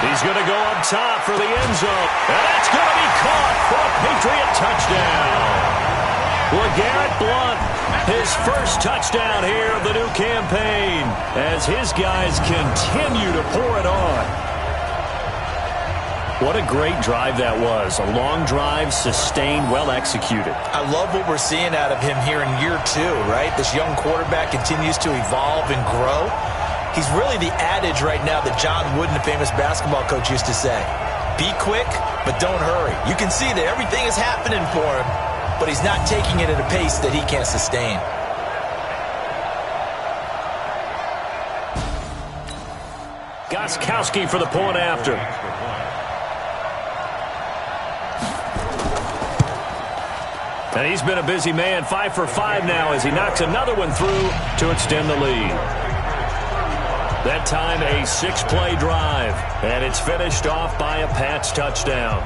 He's going to go up top for the end zone. And that's going to be caught for a Patriot touchdown. LeGarrette Blount, his first touchdown here of the new campaign as his guys continue to pour it on. What a great drive that was. A long drive, sustained, well executed. I love what we're seeing out of him here in year 2, right? This young quarterback continues to evolve and grow. He's really the adage right now that John Wooden, the famous basketball coach, used to say. Be quick, but don't hurry. You can see that everything is happening for him, but he's not taking it at a pace that he can't sustain. Gostkowski for the point after. And he's been a busy man, 5 for 5 now as he knocks another one through to extend the lead. That time a 6-play drive, and it's finished off by a Pats touchdown.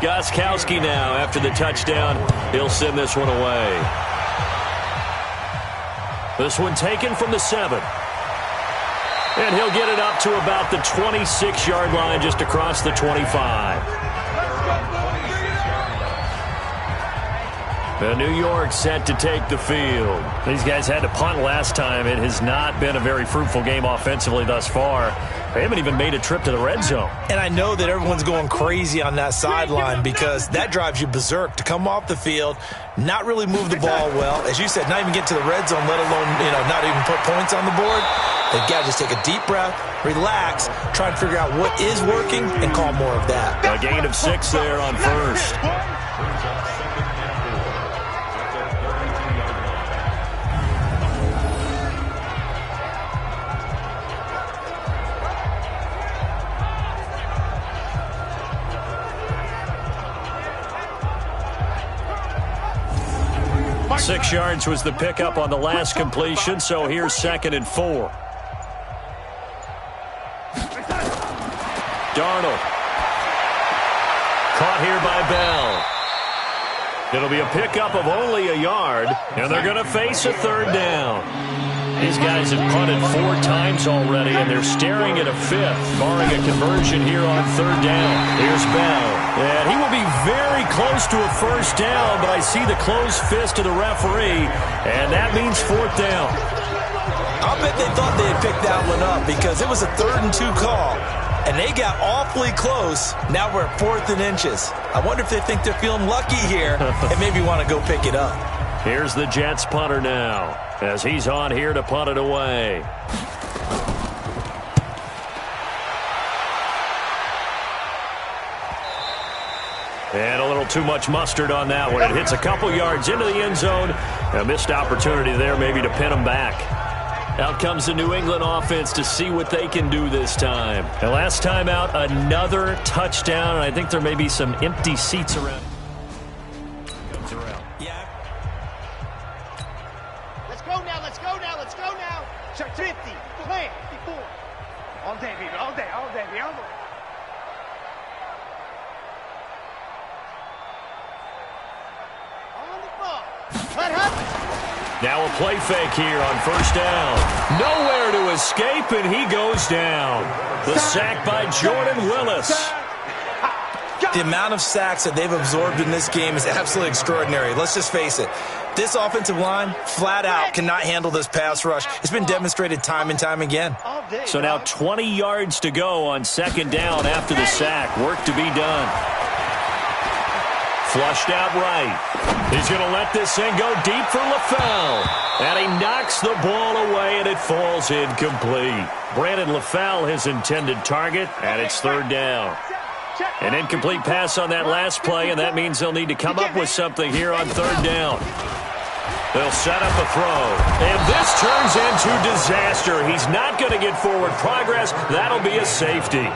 Gostkowski now, after the touchdown, he'll send this one away. This one taken from the 7. And he'll get it up to about the 26-yard line, just across the 25. New York set to take the field. These guys had to punt last time. It has not been a very fruitful game offensively thus far. They haven't even made a trip to the red zone. And I know that everyone's going crazy on that sideline because that drives you berserk to come off the field, not really move the ball well. As you said, not even get to the red zone, let alone, not even put points on the board. They've got to just take a deep breath, relax, try and figure out what is working, and call more of that. A gain of 6 there on first. Six yards was the pickup on the last completion, so here's 2nd and 4. Darnold. Caught here by Bell. It'll be a pickup of only a yard, and they're going to face a 3rd down. These guys have punted 4 times already, and they're staring at a 5th, barring a conversion here on 3rd down. Here's Bell. And he will be very close to a 1st down, but I see the closed fist of the referee, and that means 4th down. I'll bet they thought they had picked that one up because it was a 3rd and 2 call, and they got awfully close. Now we're at 4th and inches. I wonder if they think they're feeling lucky here and maybe want to go pick it up. Here's the Jets punter now, as he's on here to punt it away. And a little too much mustard on that one. It hits a couple yards into the end zone. A missed opportunity there maybe to pin them back. Out comes the New England offense to see what they can do this time. And last time out, another touchdown. And I think there may be some empty seats around. Yeah. Let's go now, let's go now, let's go now. Check 50, plan, 54. All day, baby, all day, all day, baby, all day. On the ball. What happened? Now a play fake here on 1st down. Nowhere to escape, and he goes down. The sack by Jordan Willis. The amount of sacks that they've absorbed in this game is absolutely extraordinary. Let's just face it. This offensive line, flat out, cannot handle this pass rush. It's been demonstrated time and time again. So now 20 yards to go on 2nd down after the sack. Work to be done. Flushed out right. He's going to let this thing go deep for LaFell. And he knocks the ball away, and it falls incomplete. Brandon LaFell, his intended target, and it's 3rd down. An incomplete pass on that last play, and that means they'll need to come up with something here on 3rd down. They'll set up a throw. And this turns into disaster. He's not going to get forward progress. That'll be a safety.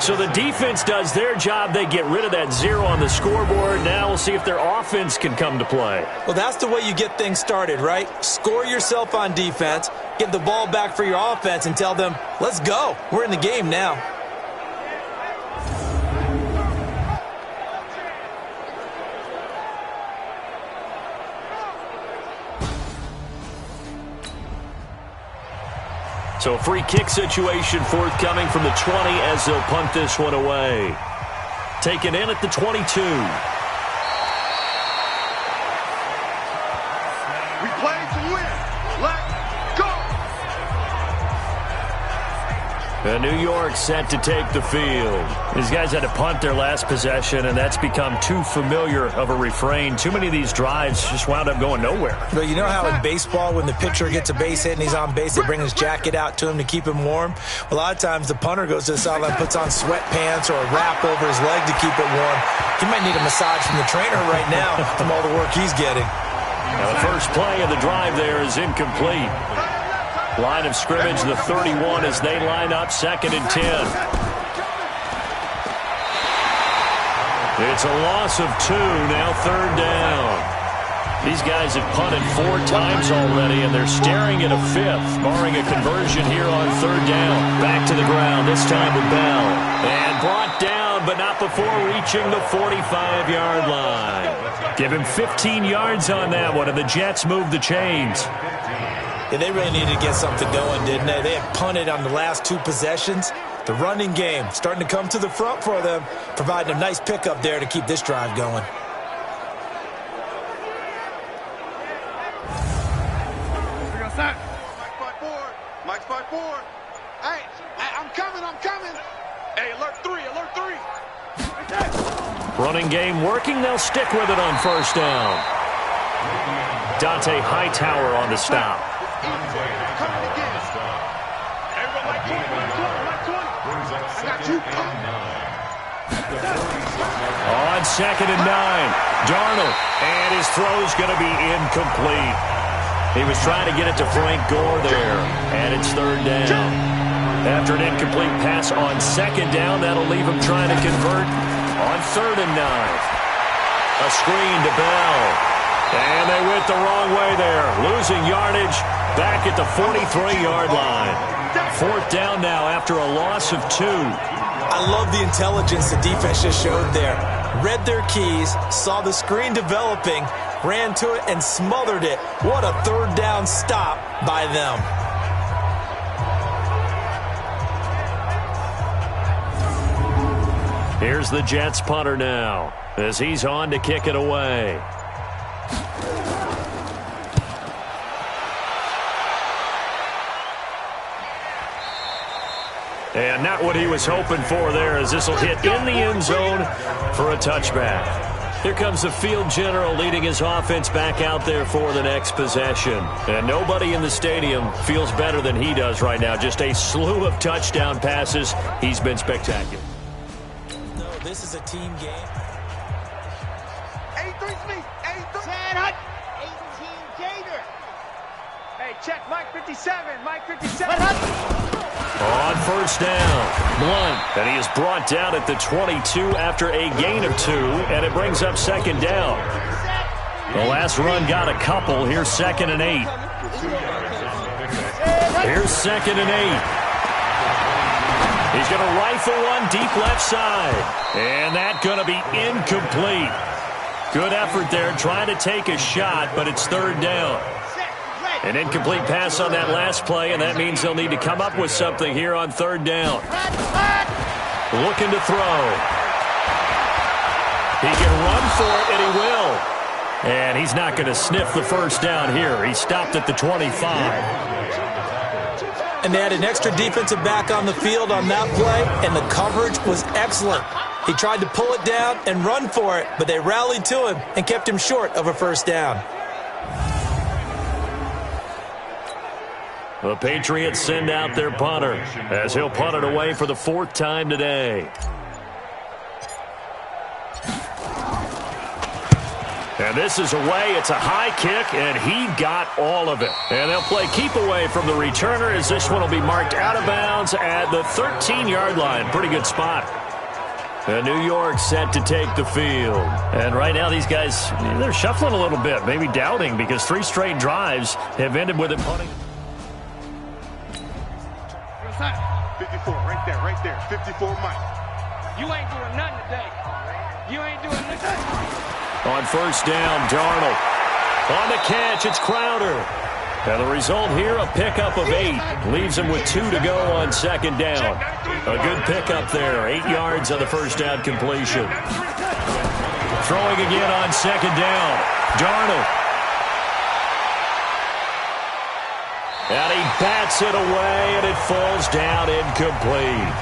So the defense does their job. They get rid of that 0 on the scoreboard. Now we'll see if their offense can come to play. Well, that's the way you get things started, right? Score yourself on defense, give the ball back for your offense, and tell them, let's go. We're in the game now. So a free kick situation forthcoming from the 20 as they'll punt this one away. Taken in at the 22. We play to win. Let's go. And New York set to take the field. These guys had to punt their last possession, and that's become too familiar of a refrain. Too many of these drives just wound up going nowhere. But you know how in baseball, when the pitcher gets a base hit and he's on base, they bring his jacket out to him to keep him warm? A lot of times the punter goes to the sideline, puts on sweatpants or a wrap over his leg to keep it warm. He might need a massage from the trainer right now from all the work he's getting. Now the first play of the drive there is incomplete. Line of scrimmage, the 31 as they line up, 2nd and 10. It's a loss of 2, now 3rd down. These guys have punted 4 times already, and they're staring at a 5th, barring a conversion here on 3rd down. Back to the ground, this time with Bell. And brought down, but not before reaching the 45-yard line. Give him 15 yards on that one, and the Jets move the chains. Yeah, they really needed to get something going, didn't they? They had punted on the last 2 possessions. The running game starting to come to the front for them, providing a nice pickup there to keep this drive going. Mike's 5-4. Hey, I'm coming. Hey, alert 3. Running game working. They'll stick with it on 1st down. Dante Hightower on the stop. Coming again. Everyone like 20. I got you. On 2nd and 9, Darnold, and his throw's going to be incomplete. He was trying to get it to Frank Gore there, and it's 3rd down. After an incomplete pass on 2nd down, that'll leave him trying to convert on 3rd and 9. A screen to Bell, and they went the wrong way there, losing yardage back at the 43-yard line. 4th down now after a loss of 2. I love the intelligence the defense just showed there. Read their keys, saw the screen developing, ran to it, and smothered it. What a 3rd down stop by them. Here's the Jets punter now as he's on to kick it away. And not what he was hoping for there, as this will hit in the end zone for a touchback. Here comes the field general leading his offense back out there for the next possession. And nobody in the stadium feels better than he does right now. Just a slew of touchdown passes. He's been spectacular. No, this is a team game. 83 Smith. 83. Sad Hut. 18 Gator. Hey, check Mike 57. Mike 57. On 1st down, Blunt, and he is brought down at the 22 after a gain of 2, and it brings up 2nd down. The last run got a couple. Here's 2nd and 8. Here's 2nd and 8. He's going to rifle one deep left side, and that's going to be incomplete. Good effort there, trying to take a shot, but it's 3rd down. An incomplete pass on that last play, and that means they'll need to come up with something here on 3rd down. Looking to throw. He can run for it, and he will. And he's not going to sniff the 1st down here. He stopped at the 25. And they had an extra defensive back on the field on that play, and the coverage was excellent. He tried to pull it down and run for it, but they rallied to him and kept him short of a 1st down. The Patriots send out their punter as he'll punt it away for the 4th time today. And this is away. It's a high kick, and he got all of it. And they'll play keep away from the returner as this one will be marked out of bounds at the 13-yard line. Pretty good spot. And New York set to take the field. And right now these guys, they're shuffling a little bit, maybe doubting, because 3 straight drives have ended with it punting. 54, right there. 54, Mike. You ain't doing nothing today. You ain't doing nothing. On 1st down, Darnold. On the catch, it's Crowder. And the result here, a pickup of 8. Leaves him with 2 to go on second down. A good pickup there. 8 yards on the first down completion. Throwing again on second down. Darnold. And he bats it away, and it falls down incomplete.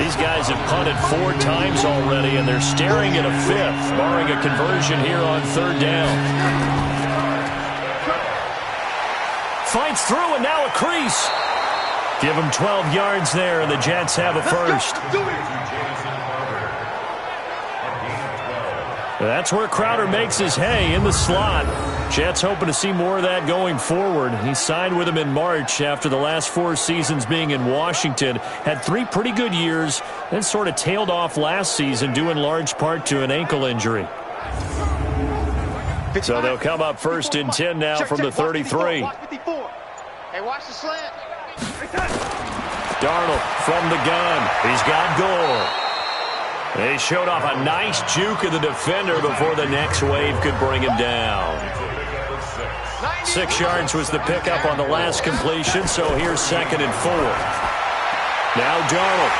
These guys have punted 4 times already, and they're staring at a 5th, barring a conversion here on third down. Fights through, and now a crease. Give him 12 yards there, and the Jets have a first. That's where Crowder makes his hay, in the slot. Jets hoping to see more of that going forward. He signed with him in March after the last 4 seasons being in Washington. Had 3 pretty good years, then sort of tailed off last season due in large part to an ankle injury. So they'll come up first and 10 now from the 33. Hey, watch the slant. Darnold from the gun. He's got Gore. They showed off a nice juke of the defender before the next wave could bring him down. 6 yards was the pickup on the last completion, so here's 2nd and 4. Now Darnold.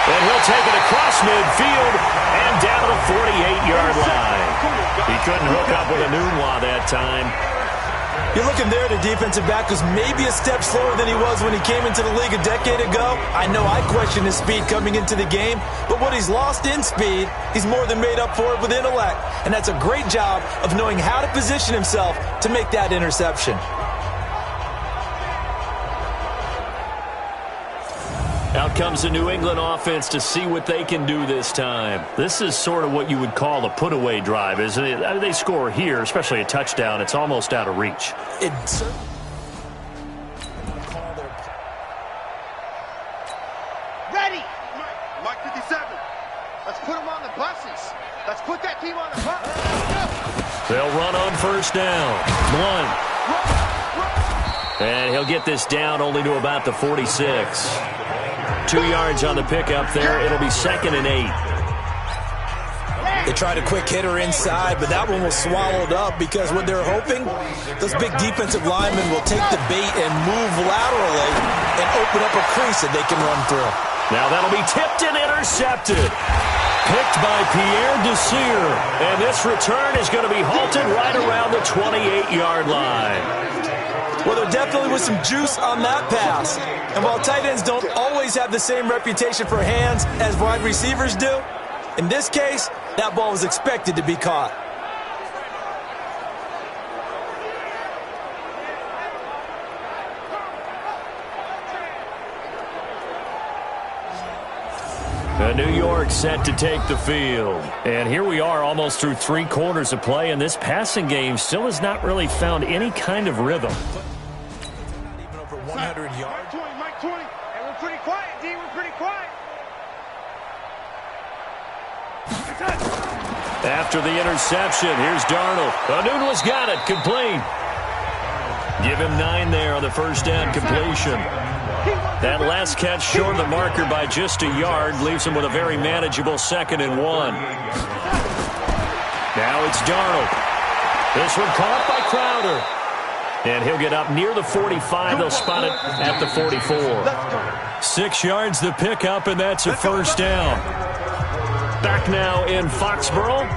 And he'll take it across midfield and down to the 48-yard line. He couldn't hook up with a Nunwa that time. You're looking there, the defensive back was maybe a step slower than he was when he came into the league a decade ago. I know I questioned his speed coming into the game, but what he's lost in speed, he's more than made up for it with intellect. And that's a great job of knowing how to position himself to make that interception. Out comes the New England offense to see what they can do this time. This is sort of what you would call a put-away drive, isn't it? I mean, they score here, especially a touchdown. It's almost out of reach. Ready. Mike 57. Let's put them on the buses. Let's put that team on the bus. They'll run on first down. And he'll get this down only to about the 46. 2 yards on the pickup there. It'll be 2nd and 8. They tried a quick hitter inside, but that one was swallowed up because what they're hoping, those big defensive linemen will take the bait and move laterally and open up a crease that they can run through. Now that'll be tipped and intercepted. Picked by Pierre Desir. And this return is going to be halted right around the 28-yard line. Well, there definitely was some juice on that pass. And while tight ends don't always have the same reputation for hands as wide receivers do, in this case, that ball was expected to be caught. New York set to take the field. And here we are almost through 3 quarters of play, and this passing game still has not really found any kind of rhythm. Not even over 100 yards. Mike 20. And we're pretty quiet, D. We're pretty quiet. After the interception, here's Darnold. Nunwa's got it, complete. Give him 9 there on the first down completion. That last catch short of the marker by just a yard leaves him with a very manageable 2nd and 1. Now it's Darnold. This one caught by Crowder. And he'll get up near the 45. They'll spot it at the 44. 6 yards the pickup, and that's a first down. Back now in Foxborough.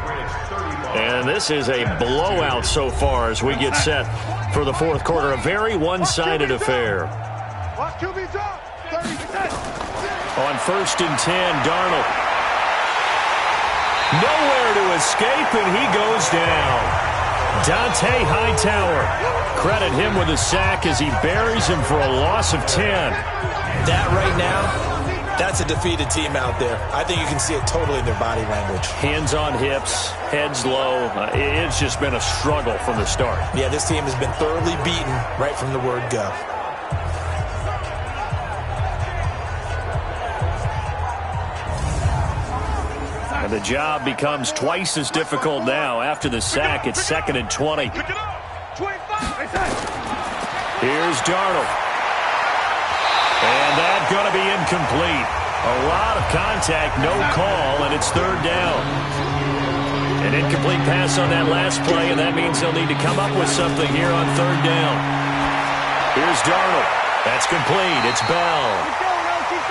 And this is a blowout so far as we get set for the 4th quarter. A very one-sided affair. Watch QB drop. 30%. On 1st and 10, Darnold. Nowhere to escape, and he goes down. Dante Hightower. Credit him with a sack as he buries him for a loss of 10. That right now, that's a defeated team out there. I think you can see it totally in their body language. Hands on hips, heads low. It's just been a struggle from the start. Yeah, this team has been thoroughly beaten right from the word go. And the job becomes twice as difficult now. After the sack, it's 2nd and 20. Here's Darnold. And that's going to be incomplete. A lot of contact, no call, and it's 3rd down. And An incomplete pass on that last play, and that means they'll need to come up with something here on third down. Here's Darnold. That's complete. It's Bell.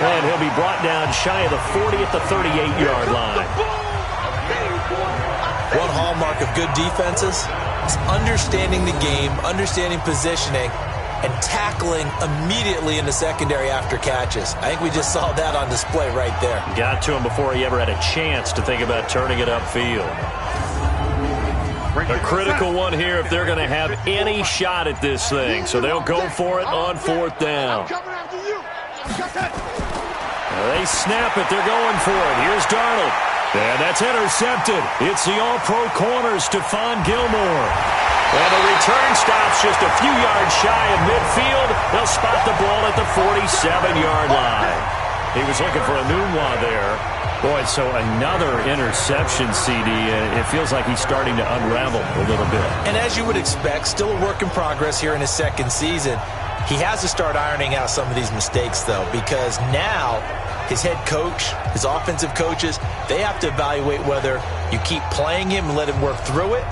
And he'll be brought down shy of the 40 at the 38-yard line. One hallmark of good defenses is understanding the game, understanding positioning, and tackling immediately in the secondary after catches. I think we just saw that on display right there. Got to him before he ever had a chance to think about turning it upfield. A critical one here if they're going to have any shot at this thing. So they'll go for it on fourth down. They snap it. They're going for it. Here's Darnold. And that's intercepted. It's the all-pro corner, Stephon Gilmore. And the return stops just a few yards shy of midfield. They'll spot the ball at the 47-yard line. He was looking for a Nunwa there. Boy, so another interception, CD. It feels like he's starting to unravel a little bit. And as you would expect, still a work in progress here in his second season. He has to start ironing out some of these mistakes, though, because now his head coach, his offensive coaches, they have to evaluate whether you keep playing him and let him work through it,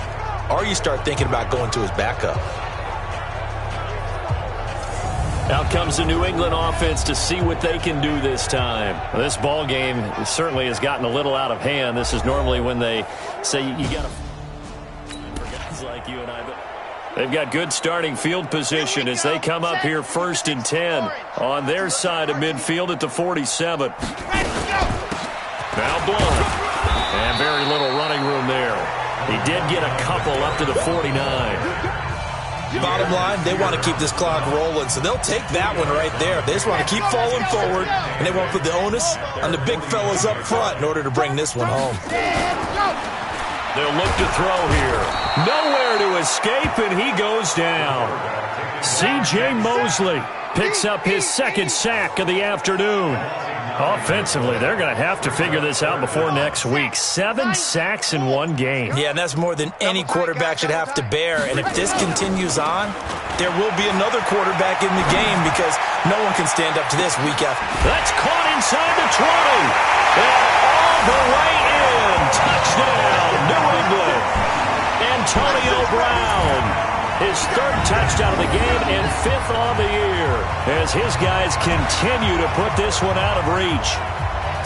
or you start thinking about going to his backup. Out comes the New England offense to see what they can do this time. Well, this ball game certainly has gotten a little out of hand. This is normally when they say you got to, for guys like you and I, but they've got good starting field position as they come up here 1st and 10 on their side of midfield at the 47. Now Blunt. And very little running room there. He did get a couple up to the 49. Bottom line, they want to keep this clock rolling, so they'll take that one right there. They just want to keep falling forward, and they want to put the onus on the big fellas up front in order to bring this one home. They'll look to throw here. Nowhere to escape, and he goes down. C.J. Mosley picks up his second sack of the afternoon. Offensively, they're going to have to figure this out before next week. 7 sacks in one game. Yeah, and that's more than any quarterback should have to bear. And if this continues on, there will be another quarterback in the game because no one can stand up to this week after. That's caught inside the 20. And all the way in. Touchdown, New England. Antonio Brown. His 3rd touchdown of the game and 5th on the year as his guys continue to put this one out of reach.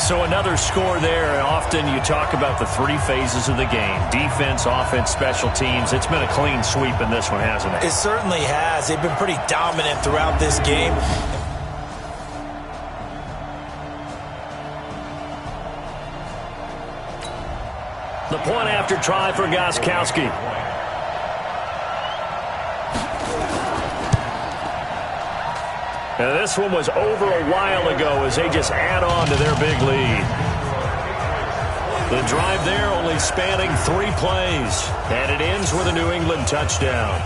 So another score there. Often you talk about the 3 phases of the game. Defense, offense, special teams. It's been a clean sweep in this one, hasn't it? It certainly has. They've been pretty dominant throughout this game. The point after try for Gostkowski. Now this one was over a while ago as they just add on to their big lead. The drive there only spanning 3 plays, and it ends with a New England touchdown.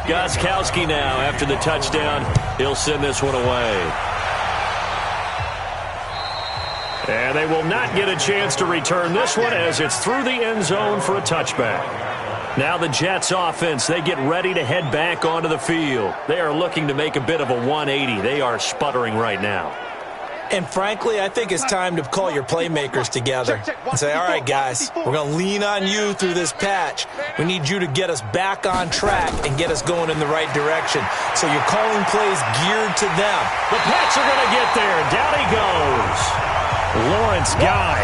Gostkowski now after the touchdown. He'll send this one away. And they will not get a chance to return this one as it's through the end zone for a touchback. Now the Jets offense, they get ready to head back onto the field. They are looking to make a bit of a 180. They are sputtering right now. And frankly, I think it's time to call your playmakers together and say, all right, guys, we're going to lean on you through this patch. We need you to get us back on track and get us going in the right direction. So you're calling plays geared to them. The Pats are going to get there. Down he goes. Lawrence Guy.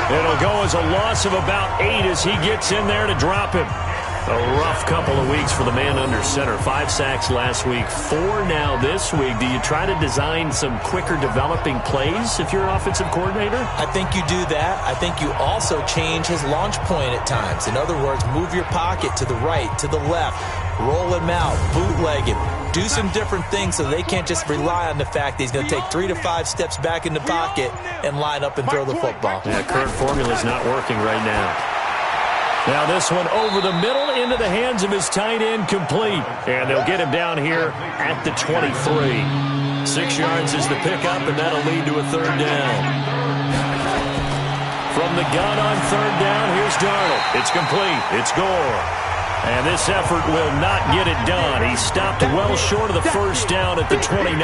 It'll go as a loss of about 8 as he gets in there to drop him. A rough couple of weeks for the man under center. 5 sacks last week, 4 now this week. Do you try to design some quicker developing plays if you're an offensive coordinator? I think you do that. I think you also change his launch point at times. In other words, move your pocket to the right, to the left, roll him out, bootleg him. Do some different things so they can't just rely on the fact that he's going to take 3 to 5 steps back in the pocket and line up and throw the football. Yeah, current formula is not working right now. Now this one over the middle into the hands of his tight end, complete. And they'll get him down here at the 23. 6 yards is the pickup, and that'll lead to a 3rd down. From the gun on 3rd down, here's Darnold. It's complete. It's Gore. And this effort will not get it done. He stopped well short of the 1st down at the 29.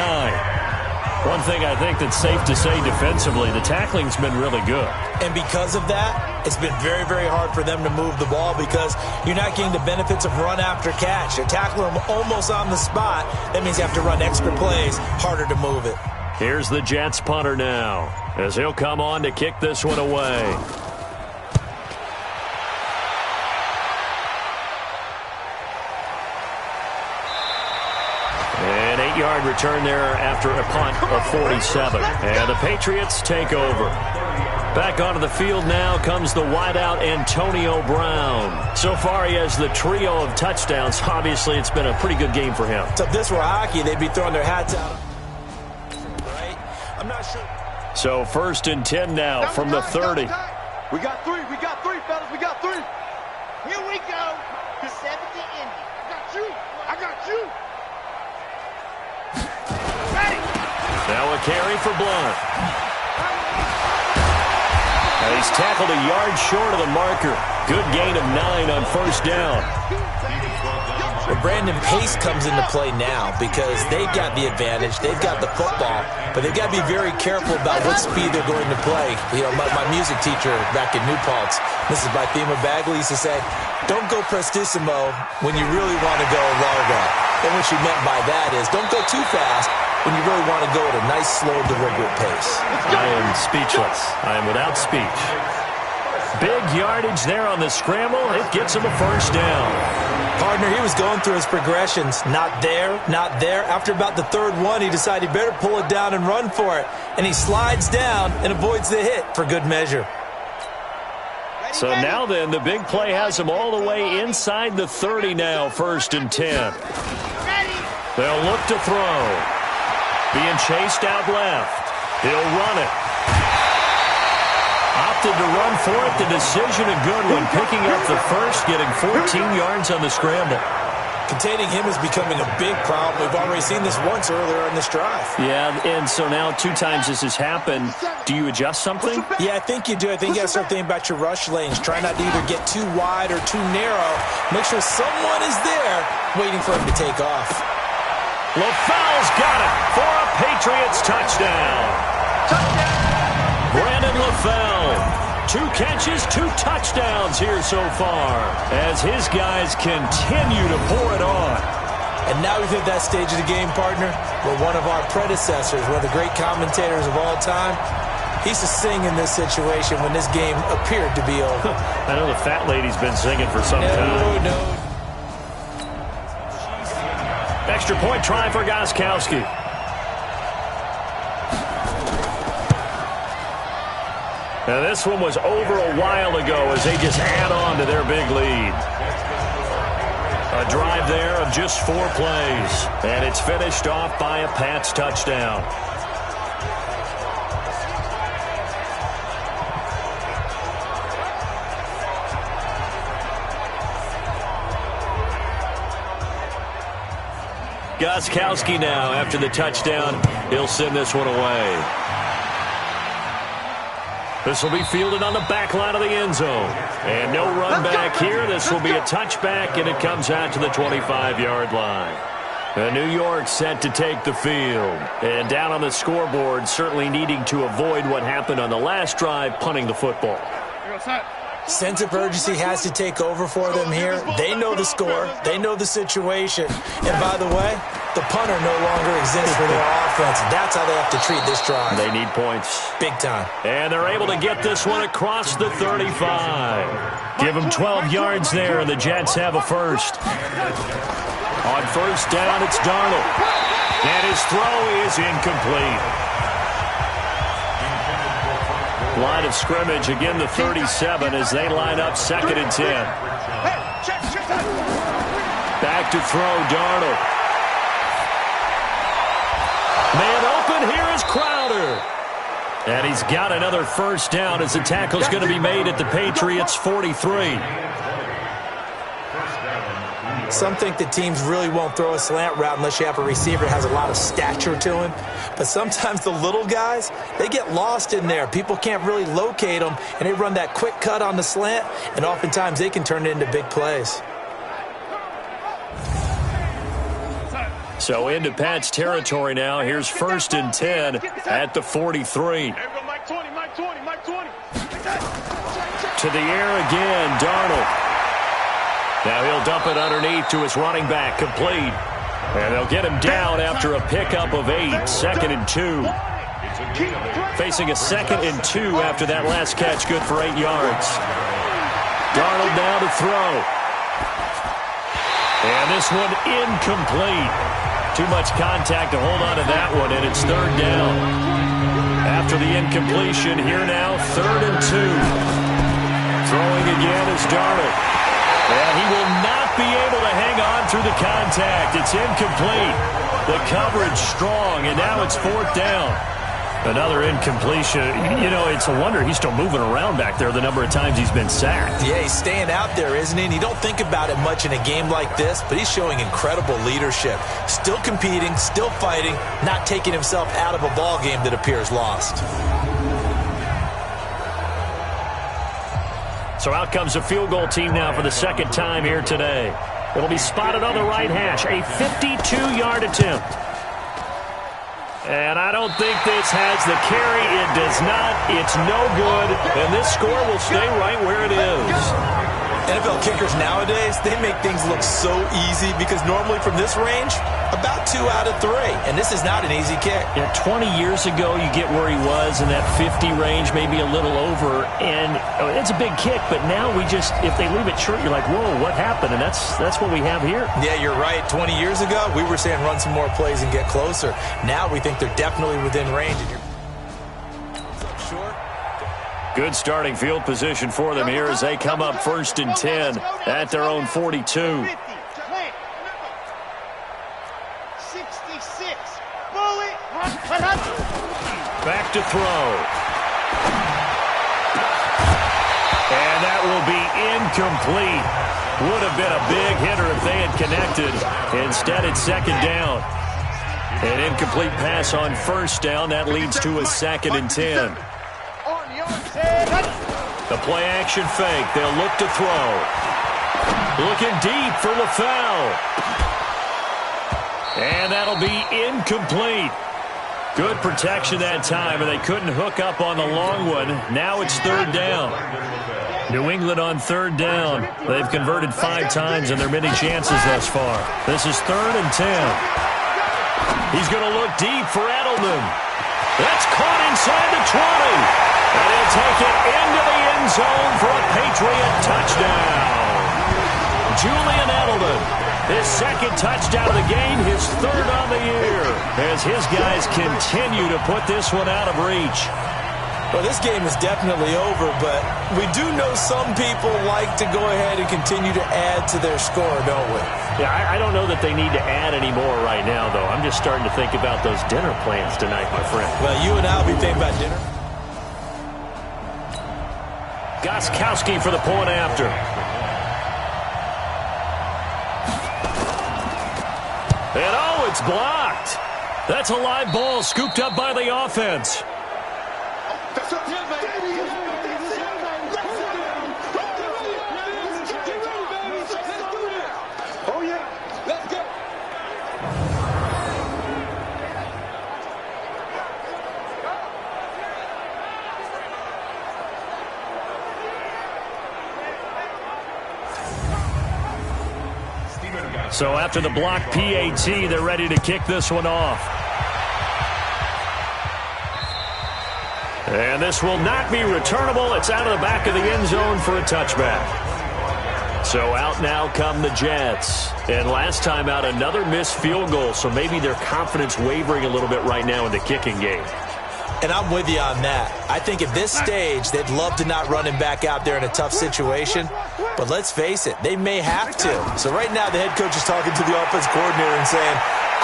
One thing I think that's safe to say defensively, the tackling's been really good. And because of that, it's been very, very hard for them to move the ball because you're not getting the benefits of run after catch. You tackle them almost on the spot. That means you have to run extra plays, harder to move it. Here's the Jets punter now, as he'll come on to kick this one away. An 8-yard return there after a punt of 47. And the Patriots take over. Back onto the field now comes the wideout Antonio Brown. So far he has the trio of touchdowns. Obviously it's been a pretty good game for him. So if this were hockey, they'd be throwing their hats out. Right? I'm not sure. So 1st and 10 now from the 30. We got three, fellas, we got three. Here we go. The 70 Indy. I got you. Ready. Now a carry for Blunt. And he's tackled a yard short of the marker. Good gain of 9 on 1st down. Well, Brandon, pace comes into play now because they've got the advantage. They've got the football, but they've got to be very careful about what speed they're going to play. You know, my music teacher back in New Paltz, Mrs. Bythema Bagley, used to say, don't go prestissimo when you really want to go largo. And what she meant by that is don't go too fast when you really want to go at a nice, slow, deliberate pace. I am speechless. I am without speech. Big yardage there on the scramble. It gets him a 1st down. Partner, he was going through his progressions. Not there, not there. After about the 3rd one, he decided he better pull it down and run for it. And he slides down and avoids the hit for good measure. So now then, the big play has him all the way inside the 30 now, 1st and 10. They'll look to throw. Being chased out left. He'll run it. Opted to run for it. The decision a good one. Picking up the 1st, getting 14 yards on the scramble. Containing him is becoming a big problem. We've already seen this once earlier in this drive. Yeah, and so now 2 times this has happened. Do you adjust something? Yeah, I think you do. I think you got to start thinking about your rush lanes. Try not to either get too wide or too narrow. Make sure someone is there waiting for him to take off. LaFell's got it for a Patriots touchdown. Brandon LaFell. 2 catches, 2 touchdowns here so far as his guys continue to pour it on. And now we've hit that stage of the game, partner, where one of our predecessors, one of the great commentators of all time, he used to sing in this situation when this game appeared to be over. I know the fat lady's been singing for some time. No. Extra point try for Gostkowski. Now this one was over a while ago as they just add on to their big lead. A drive there of just 4 plays. And it's finished off by a Pats touchdown. Gostkowski now after the touchdown. He'll send this one away. This will be fielded on the back line of the end zone. And no run back here. This will be a touchback, and it comes out to the 25-yard line. New York set to take the field. And down on the scoreboard, certainly needing to avoid what happened on the last drive, punting the football. Sense of urgency has to take over for them here. They know the score. They know the situation. And by the way, the punter no longer exists for their offense. That's how they have to treat this drive. They need points. Big time. And they're able to get this one across the 35. Give them 12 yards there, and the Jets have a 1st. On 1st down, it's Darnold. And his throw is incomplete. Line of scrimmage, again the 37 as they line up 2nd and 10. Back to throw, Darnold. Man open, here is Crowder. And he's got another 1st down as the tackle's going to be made at the Patriots' 43. Some think that teams really won't throw a slant route unless you have a receiver that has a lot of stature to him. But sometimes the little guys, they get lost in there. People can't really locate them, and they run that quick cut on the slant, and oftentimes they can turn it into big plays. So into Pat's territory now. Here's 1st and 10 at the 43. To the air again, Darnold. Now he'll dump it underneath to his running back, complete. And they'll get him down after a pickup of 8, 2nd and 2. Facing a 2nd and 2 after that last catch, good for 8 yards. Darnold now to throw. And this one incomplete. Too much contact to hold on to that one, and it's 3rd down. After the incompletion, here now, 3rd and 2. Throwing again is Darnold. And he will not be able to hang on through the contact. It's incomplete. The coverage strong, and now it's 4th down. Another incompletion. You know, it's a wonder he's still moving around back there the number of times he's been sacked. Yeah, he's staying out there, isn't he? And you don't think about it much in a game like this, but he's showing incredible leadership. Still competing, still fighting, not taking himself out of a ball game that appears lost. So out comes a field goal team now for the 2nd time here today. It'll be spotted on the right hash. A 52-yard attempt. And I don't think this has the carry. It does not. It's no good. And this score will stay right where it is. NFL kickers nowadays, they make things look so easy because normally from this range, about 2 out of 3. And this is not an easy kick. Yeah, 20 years ago, you get where he was in that 50 range, maybe a little over. And it's a big kick, but now we just, if they leave it short, you're like, whoa, what happened? And that's what we have here. Yeah, you're right. 20 years ago, we were saying run some more plays and get closer. Now we think they're definitely within range. And you're short. Good starting field position for them here as they come up 1st and 10 at their own 42. 66. Bullet. Back to throw. And that will be incomplete. Would have been a big hitter if they had connected. Instead, it's 2nd down. An incomplete pass on 1st down. That leads to a 2nd and 10. The play action fake. They'll look to throw. Looking deep for LaFell. And that'll be incomplete. Good protection that time, and they couldn't hook up on the long one. Now it's 3rd down. New England on 3rd down. They've converted 5 times in their many chances thus far. This is 3rd and 10. He's going to look deep for Edelman. That's caught inside the 20. And he'll take it into the end zone for a Patriot touchdown. Julian Edelman, his 2nd touchdown of the game, his 3rd on the year, as his guys continue to put this one out of reach. Well, this game is definitely over, but we do know some people like to go ahead and continue to add to their score, don't we? Yeah, I don't know that they need to add any more right now, though. I'm just starting to think about those dinner plans tonight, my friend. Well, you and I will be thinking about dinner. Gostkowski for the point after. And oh, it's blocked. That's a live ball scooped up by the offense. So after the block PAT, they're ready to kick this one off. And this will not be returnable. It's out of the back of the end zone for a touchback. So out now come the Jets. And last time out, another missed field goal. So maybe their confidence wavering a little bit right now in the kicking game. And I'm with you on that. I think at this stage, they'd love to not run him back out there in a tough situation. But let's face it, they may have to. So right now, the head coach is talking to the offense coordinator and saying,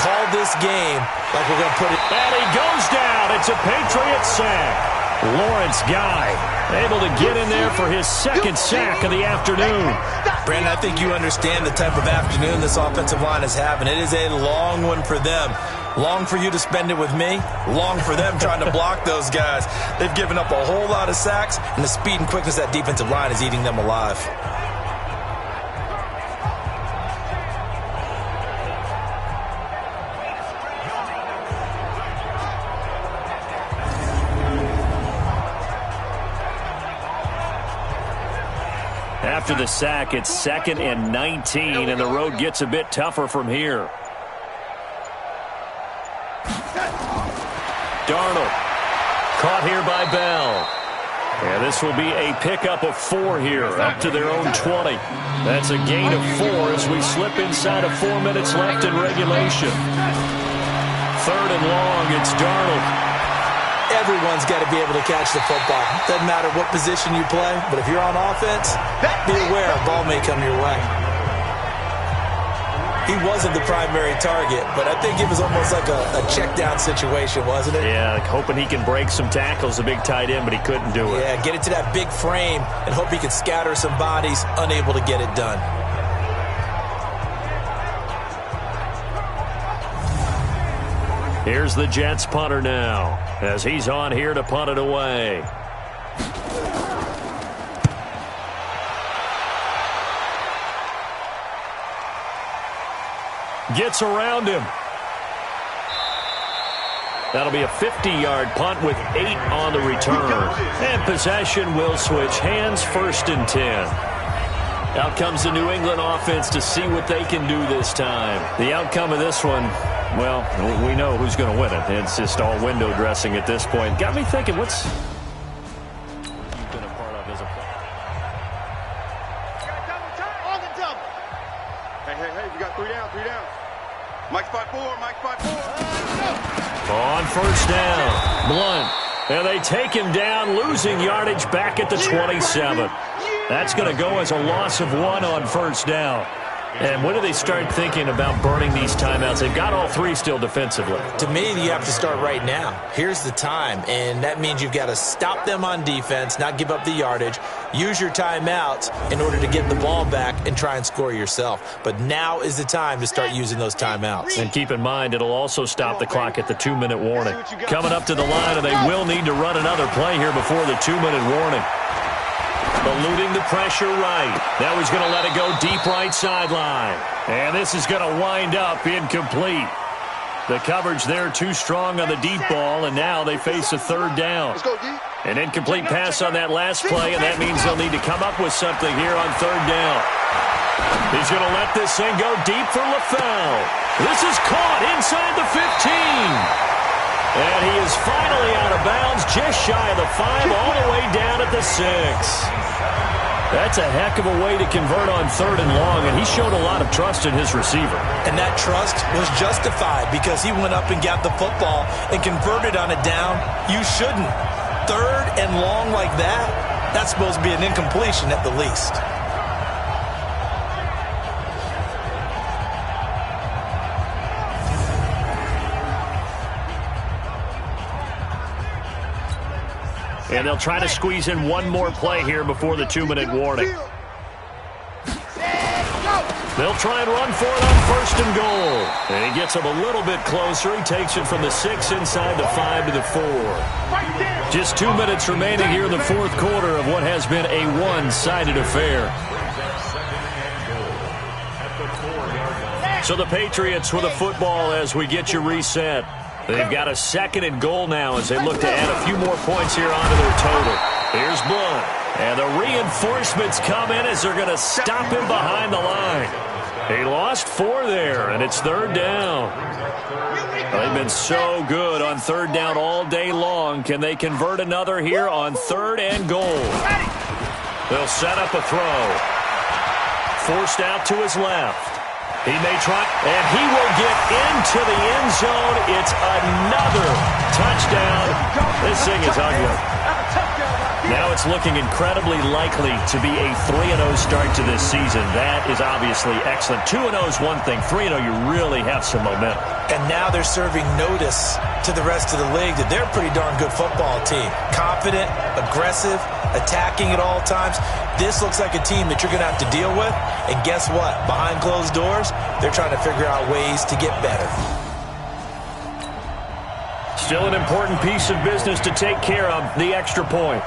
call this game like we're going to put it. And he goes down. It's a Patriot sack. Lawrence Guy able to get in there for his 2nd sack of the afternoon. Brandon, I think you understand the type of afternoon this offensive line is having. It is a long one for them. Long for you to spend it with me. Long for them trying to block those guys. They've given up a whole lot of sacks, and the speed and quickness of that defensive line is eating them alive. After the sack, it's 2nd and 19, and the road gets a bit tougher from here. Darnold caught here by Bell. And this will be a pickup of 4 here, up to their own 20. That's a gain of 4 as we slip inside of 4 minutes left in regulation. 3rd and long, it's Darnold. Everyone's got to be able to catch the football. Doesn't matter what position you play, but if you're on offense, be aware a ball may come your way. He wasn't the primary target, but I think it was almost like a check down situation, wasn't it? Yeah, like hoping he can break some tackles, a big tight end, but he couldn't do it. Yeah, get it to that big frame and hope he can scatter some bodies, unable to get it done. Here's the Jets punter now, as he's on here to punt it away. Gets around him. That'll be a 50-yard punt with 8 on the return. And possession will switch hands, 1st and 10. Out comes the New England offense to see what they can do this time. The outcome of this one, well, we know who's going to win it. It's just all window dressing at this point. Got me thinking, what's you've been a part of as a player? On the double. Hey, we got 3 down, 3 down. Mike's 5-4, Mike's 5-4. On 1st down, Blunt. And they take him down, losing yardage back at the 27. That's going to go as a loss of 1 on 1st down. And when do they start thinking about burning these timeouts? They've got all 3 still defensively. To me, you have to start right now. Here's the time, and that means you've got to stop them on defense, not give up the yardage, use your timeouts in order to get the ball back and try and score yourself. But now is the time to start using those timeouts. And keep in mind, it'll also stop the clock at the 2-minute warning. Coming up to the line, and they will need to run another play here before the 2-minute warning. Eluding the pressure right. Now he's going to let it go deep right sideline. And this is going to wind up incomplete. The coverage there too strong on the deep ball, and now they face a 3rd down. An incomplete pass on that last play, and that means they'll need to come up with something here on 3rd down. He's going to let this thing go deep for LaFell. This is caught inside the 15. And he is finally out of bounds, just shy of the 5, all the way down at the 6. That's a heck of a way to convert on 3rd and long, and he showed a lot of trust in his receiver. And that trust was justified because he went up and got the football and converted on a down. You shouldn't. 3rd and long like that, that's supposed to be an incompletion at the least. And they'll try to squeeze in one more play here before the 2-minute warning. They'll try and run for it on 1st and goal. And he gets him a little bit closer. He takes it from the 6 inside the 5 to the 4. Just 2 minutes remaining here in the 4th quarter of what has been a one-sided affair. So the Patriots with a football as we get you reset. They've got a 2nd and goal now as they look to add a few more points here onto their total. Here's Blunt. And the reinforcements come in as they're going to stop him behind the line. He lost 4 there, and it's 3rd down. They've been so good on 3rd down all day long. Can they convert another here on 3rd and goal? They'll set up a throw. Forced out to his left. He may try, and he will get into the end zone. It's another touchdown. This thing is ugly. Now it's looking incredibly likely to be a 3-0 start to this season. That is obviously excellent. 2-0 is one thing. 3-0, you really have some momentum. And now they're serving notice to the rest of the league that they're a pretty darn good football team. Confident, aggressive, attacking at all times. This looks like a team that you're going to have to deal with. And guess what? Behind closed doors, they're trying to figure out ways to get better. Still an important piece of business to take care of, the extra point.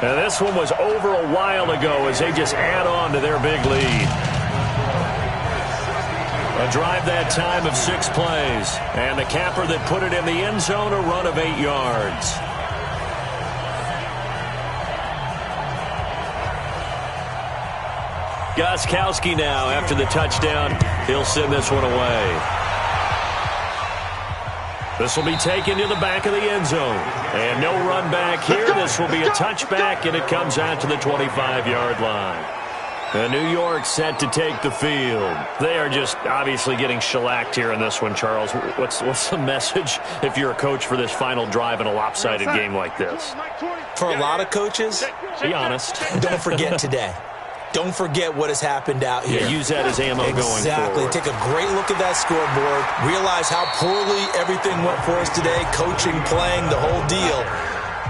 And this one was over a while ago as they just add on to their big lead. A drive that time of 6 plays. And the capper that put it in the end zone, a run of 8 yards. Gostkowski now, after the touchdown, he'll send this one away. This will be taken to the back of the end zone. And no run back here. This will be a touchback, and it comes out to the 25-yard line. And New York set to take the field. They are just obviously getting shellacked here in this one, Charles. What's the message if you're a coach for this final drive in a lopsided game like this? For a lot of coaches, be honest. Don't forget today. Don't forget what has happened out here. Yeah, use that as ammo going forward. Exactly. Take a great look at that scoreboard. Realize how poorly everything went for us today. Coaching, playing, the whole deal.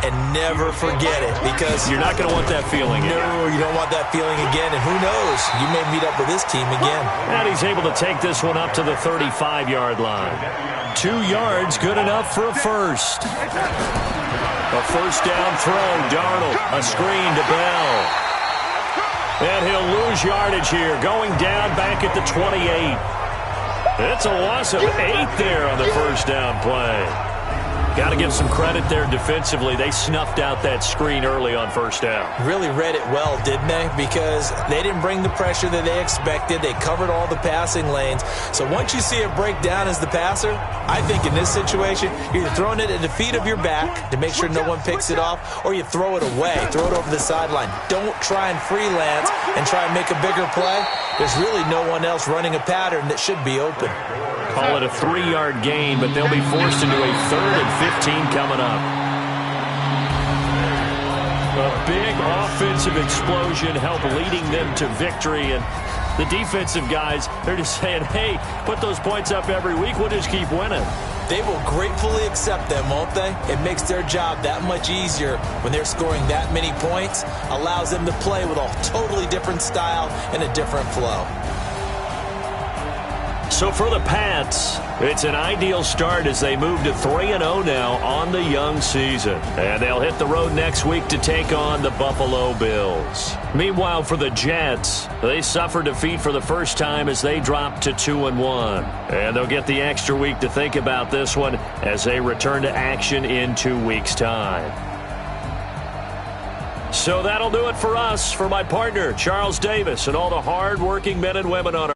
And never forget it, because you're not going to want that feeling again. No, you don't want that feeling again. And who knows? You may meet up with this team again. And he's able to take this one up to the 35-yard line. 2 yards, good enough for a first. A first down throw. Darnold, a screen to Bell. And he'll lose yardage here, going down back at the 28. It's a loss of 8 there on the first down play. Got to give some credit there defensively. They snuffed out that screen early on first down. Really read it well, didn't they? Because they didn't bring the pressure that they expected. They covered all the passing lanes. So once you see it break down as the passer, I think in this situation, you're throwing it at the feet of your back to make sure no one picks it off, or you throw it away, throw it over the sideline. Don't try and freelance and try and make a bigger play. There's really no one else running a pattern that should be open. Call it a 3-yard gain, but they'll be forced into a 3rd and 15 coming up. A big offensive explosion helped leading them to victory, and the defensive guys, they're just saying, hey, put those points up every week, we'll just keep winning. They will gratefully accept them, won't they? It makes their job that much easier when they're scoring that many points, allows them to play with a totally different style and a different flow. So for the Pats, it's an ideal start as they move to 3-0 now on the young season. And they'll hit the road next week to take on the Buffalo Bills. Meanwhile, for the Jets, they suffered defeat for the first time as they dropped to 2-1. And they'll get the extra week to think about this one as they return to action in 2 weeks' time. So that'll do it for us. For my partner, Charles Davis, and all the hard-working men and women on our